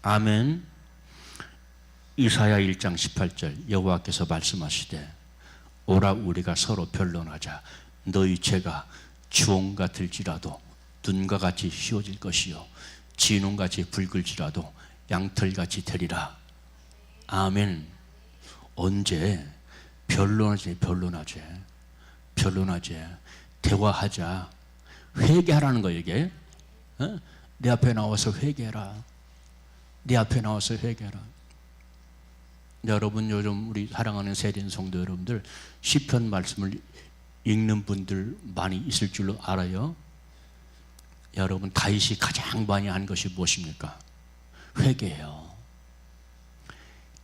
Speaker 1: 아멘. 이사야 1장 18절 여호와께서 말씀하시되 오라 우리가 서로 변론하자. 너희 죄가 주홍 같을지라도 눈과 같이 휘어질 것이요 진홍같이 붉을지라도 양털같이 되리라. 아멘. 언제? 변론하지. 대화하자. 회개하라는 거예요, 이게. 내 앞에 나와서 회개해라. 내 앞에 나와서 회개해라. 여러분, 요즘 우리 사랑하는 세린 성도 여러분들 시편 말씀을 읽는 분들 많이 있을 줄로 알아요. 여러분, 다윗이 가장 많이 한 것이 무엇입니까? 회개예요.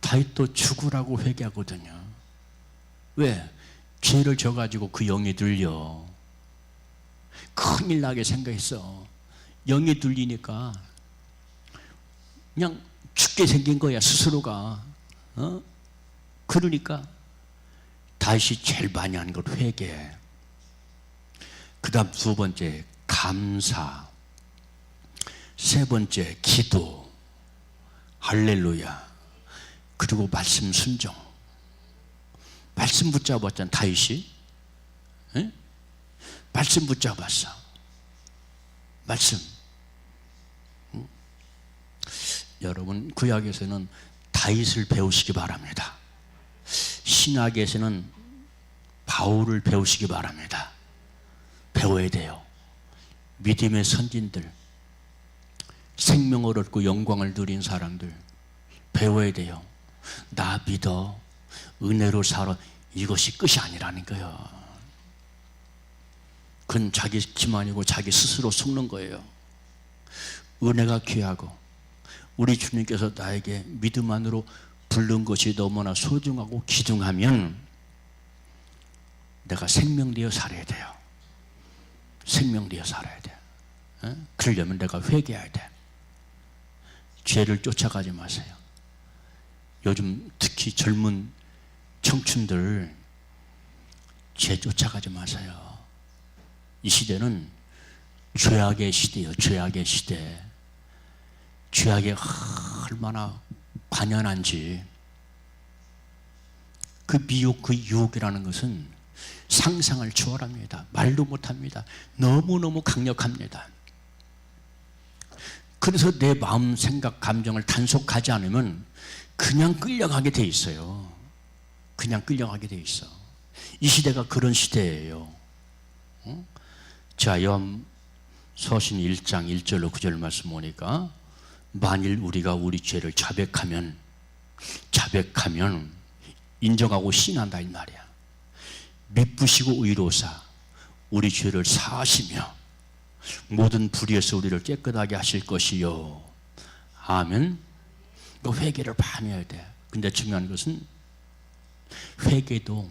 Speaker 1: 다윗도 죽으라고 회개하거든요. 왜? 죄를 져가지고 그 영이 들려. 큰일 나게 생각했어. 영이 들리니까 그냥 죽게 생긴 거야, 스스로가. 그러니까 다윗이 제일 많이 하는 걸 회개해. 그 다음 두 번째 감사, 세 번째 기도, 할렐루야. 그리고 말씀 순종. 말씀 붙잡았잖아, 다윗이. 에? 말씀 붙잡았어. 말씀. 여러분, 구약에서는 다윗을 배우시기 바랍니다. 신약에서는 바울을 배우시기 바랍니다. 배워야 돼요. 믿음의 선진들, 생명을 얻고 영광을 누린 사람들 배워야 돼요. 나 믿어, 은혜로 살아, 이것이 끝이 아니라는 거예요. 그건 자기 기만이고 자기 스스로 속는 거예요. 은혜가 귀하고 우리 주님께서 나에게 믿음 안으로 부른 것이 너무나 소중하고 귀중하면 내가 생명되어 살아야 돼요. 생명되어 살아야 돼. 그러려면 내가 회개해야 돼. 죄를 쫓아가지 마세요. 요즘 특히 젊은 청춘들 죄 쫓아가지 마세요. 이 시대는 죄악의 시대예요. 죄악의 시대. 죄악이 얼마나 관연한지. 그 미혹, 그 유혹이라는 것은 상상을 초월합니다. 말도 못합니다. 너무너무 강력합니다. 그래서 내 마음, 생각, 감정을 단속하지 않으면 그냥 끌려가게 돼 있어요. 그냥 끌려가게 돼 있어. 이 시대가 그런 시대예요. 자, 요한서신 1장 1절로 9절 말씀 보니까 만일 우리가 우리 죄를 자백하면 인정하고 신한다 이 말이야. 미쁘시고 의로우사 우리 죄를 사하시며 모든 불의에서 우리를 깨끗하게 하실 것이요. 아멘. 그 회개를 많이 해야 돼. 근데 중요한 것은 회개도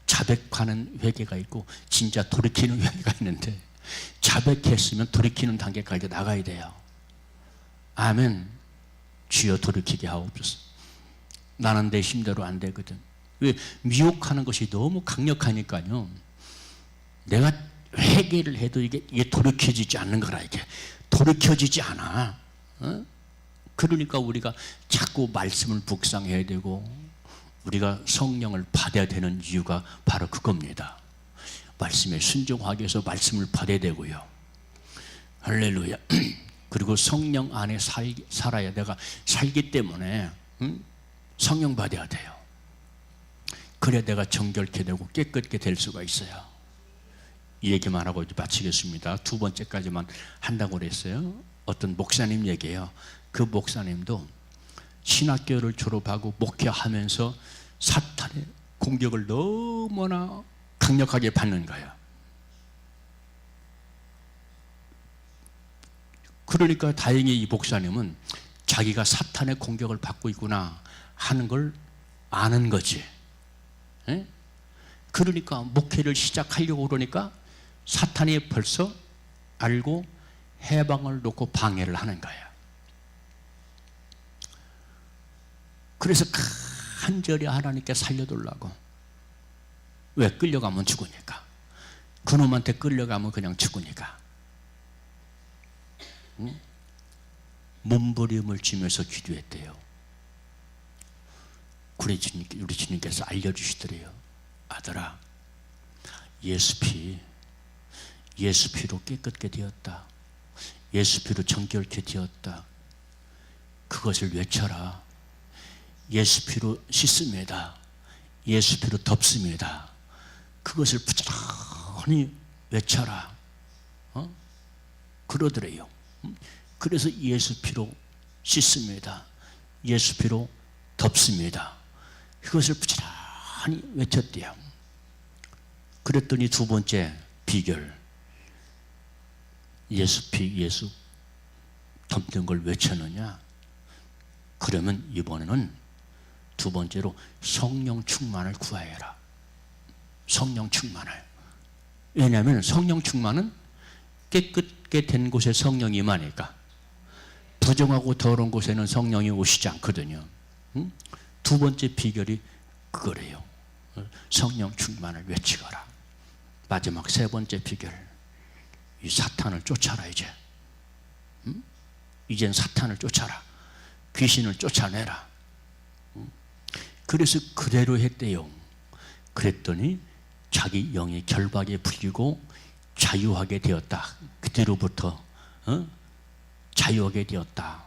Speaker 1: 자백하는 회개가 있고 진짜 돌이키는 회개가 있는데, 자백했으면 돌이키는 단계까지 나가야 돼요. 아멘. 주여 돌이키게 하옵소서. 나는 내 힘대로 안 되거든. 왜? 미혹하는 것이 너무 강력하니까요. 내가 회개를 해도 이게 돌이켜지지 않는 거라. 이게 돌이켜지지 않아. 그러니까 우리가 자꾸 말씀을 묵상해야 되고 우리가 성령을 받아야 되는 이유가 바로 그겁니다. 말씀에 순종하기 위해서 말씀을 받아야 되고요. 할렐루야. 그리고 성령 안에 살아야 내가 살기 때문에 성령 받아야 돼요. 그래야 내가 정결케 되고 깨끗게 될 수가 있어요. 이 얘기만 하고 이제 마치겠습니다. 두 번째까지만 한다고 그랬어요. 어떤 목사님 얘기예요. 그 목사님도 신학교를 졸업하고 목회하면서 사탄의 공격을 너무나 강력하게 받는 거예요. 그러니까 다행히 이 목사님은 자기가 사탄의 공격을 받고 있구나 하는 걸 아는 거지. 에? 그러니까 목회를 시작하려고 그러니까 사탄이 벌써 알고 해방을 놓고 방해를 하는 거야. 그래서 간절히 하나님께 살려달라고. 왜? 끌려가면 죽으니까. 그놈한테 끌려가면 그냥 죽으니까. 응? 몸부림을 치면서 기도했대요. 그래 우리 주님께서 알려주시더래요. 아들아, 예수 피로 깨끗게 되었다. 예수 피로 정결케 되었다. 그것을 외쳐라. 예수 피로 씻습니다. 예수 피로 덮습니다. 그것을 부지런히 외쳐라. 그러더래요. 그래서 예수 피로 씻습니다. 예수 피로 덮습니다. 그것을 부지런히 외쳤대요. 그랬더니 두 번째 비결, 예수 피, 예수 덮는 걸 외쳤느냐? 그러면 이번에는 두 번째로 성령 충만을 구하여라. 성령 충만을. 왜냐하면 성령 충만은 깨끗게 된 곳에 성령이 임하니까. 부정하고 더러운 곳에는 성령이 오시지 않거든요. 응? 두 번째 비결이 그거래요. 성령 충만을 외치거라. 마지막 세 번째 비결, 이 사탄을 쫓아라. 이제 이젠 사탄을 쫓아라. 귀신을 쫓아내라. 그래서 그대로 했대요. 그랬더니 자기 영이 결박에 풀리고 자유하게 되었다. 그때로부터 자유하게 되었다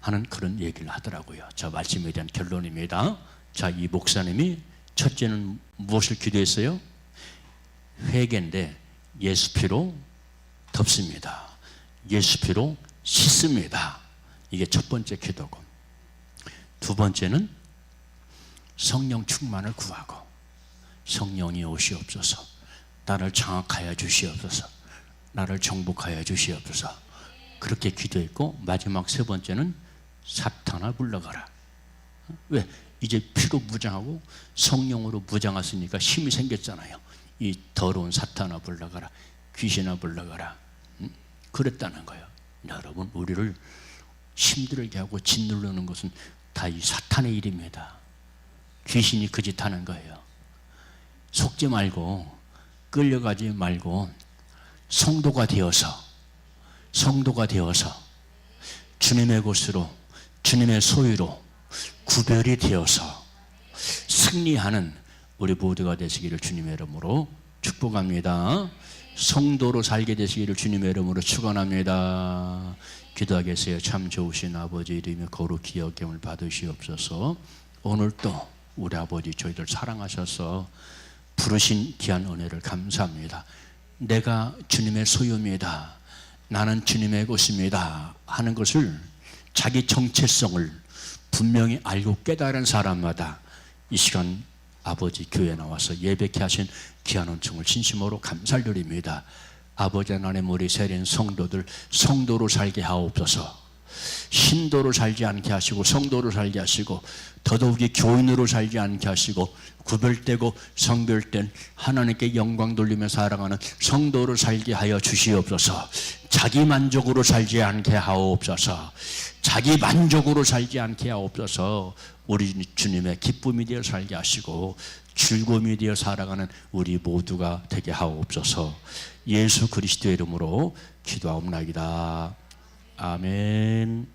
Speaker 1: 하는 그런 얘기를 하더라고요. 저 말씀에 대한 결론입니다. 자, 이 목사님이 첫째는 무엇을 기도했어요? 회개인데 예수 피로 덮습니다. 예수 피로 씻습니다. 이게 첫 번째 기도고, 두 번째는 성령 충만을 구하고, 성령이 오시옵소서, 나를 장악하여 주시옵소서, 나를 정복하여 주시옵소서, 그렇게 기도했고, 마지막 세 번째는 사탄아 물러가라. 왜? 이제 피로 무장하고 성령으로 무장했으니까 힘이 생겼잖아요. 이 더러운 사탄아 물러가라, 귀신아 물러가라. 그랬다는 거예요. 여러분, 우리를 힘들게 하고 짓누르는 것은 다 이 사탄의 일입니다. 귀신이 그 짓 하는 거예요. 속지 말고, 끌려가지 말고, 성도가 되어서 주님의 곳으로, 주님의 소유로 구별이 되어서 승리하는 우리 모두가 되시기를 주님의 이름으로 축복합니다. 성도로 살게 되시기를 주님의 이름으로 축원합니다. 기도하겠어요. 참 좋으신 아버지 이름에 거룩히 여김을 받으시옵소서. 오늘도 우리 아버지 저희들 사랑하셔서 부르신 귀한 은혜를 감사합니다. 내가 주님의 소유입니다, 나는 주님의 것입니다 하는 것을, 자기 정체성을 분명히 알고 깨달은 사람마다 이 시간 아버지 교회에 나와서 예배케 하신 귀한 은총을 진심으로 감사를 드립니다. 아버지 하나님, 우리 세린 성도들 성도로 살게 하옵소서. 신도로 살지 않게 하시고, 성도로 살게 하시고, 더더욱이 교인으로 살지 않게 하시고, 구별되고 성별된 하나님께 영광 돌리며 살아가는 성도로 살게 하여 주시옵소서. 자기 만족으로 살지 않게 하옵소서. 자기 만족으로 살지 않게 하옵소서. 우리 주님의 기쁨이 되어 살게 하시고 즐거움이 되어 살아가는 우리 모두가 되게 하옵소서. 예수 그리스도의 이름으로 기도하옵나이다. 아멘.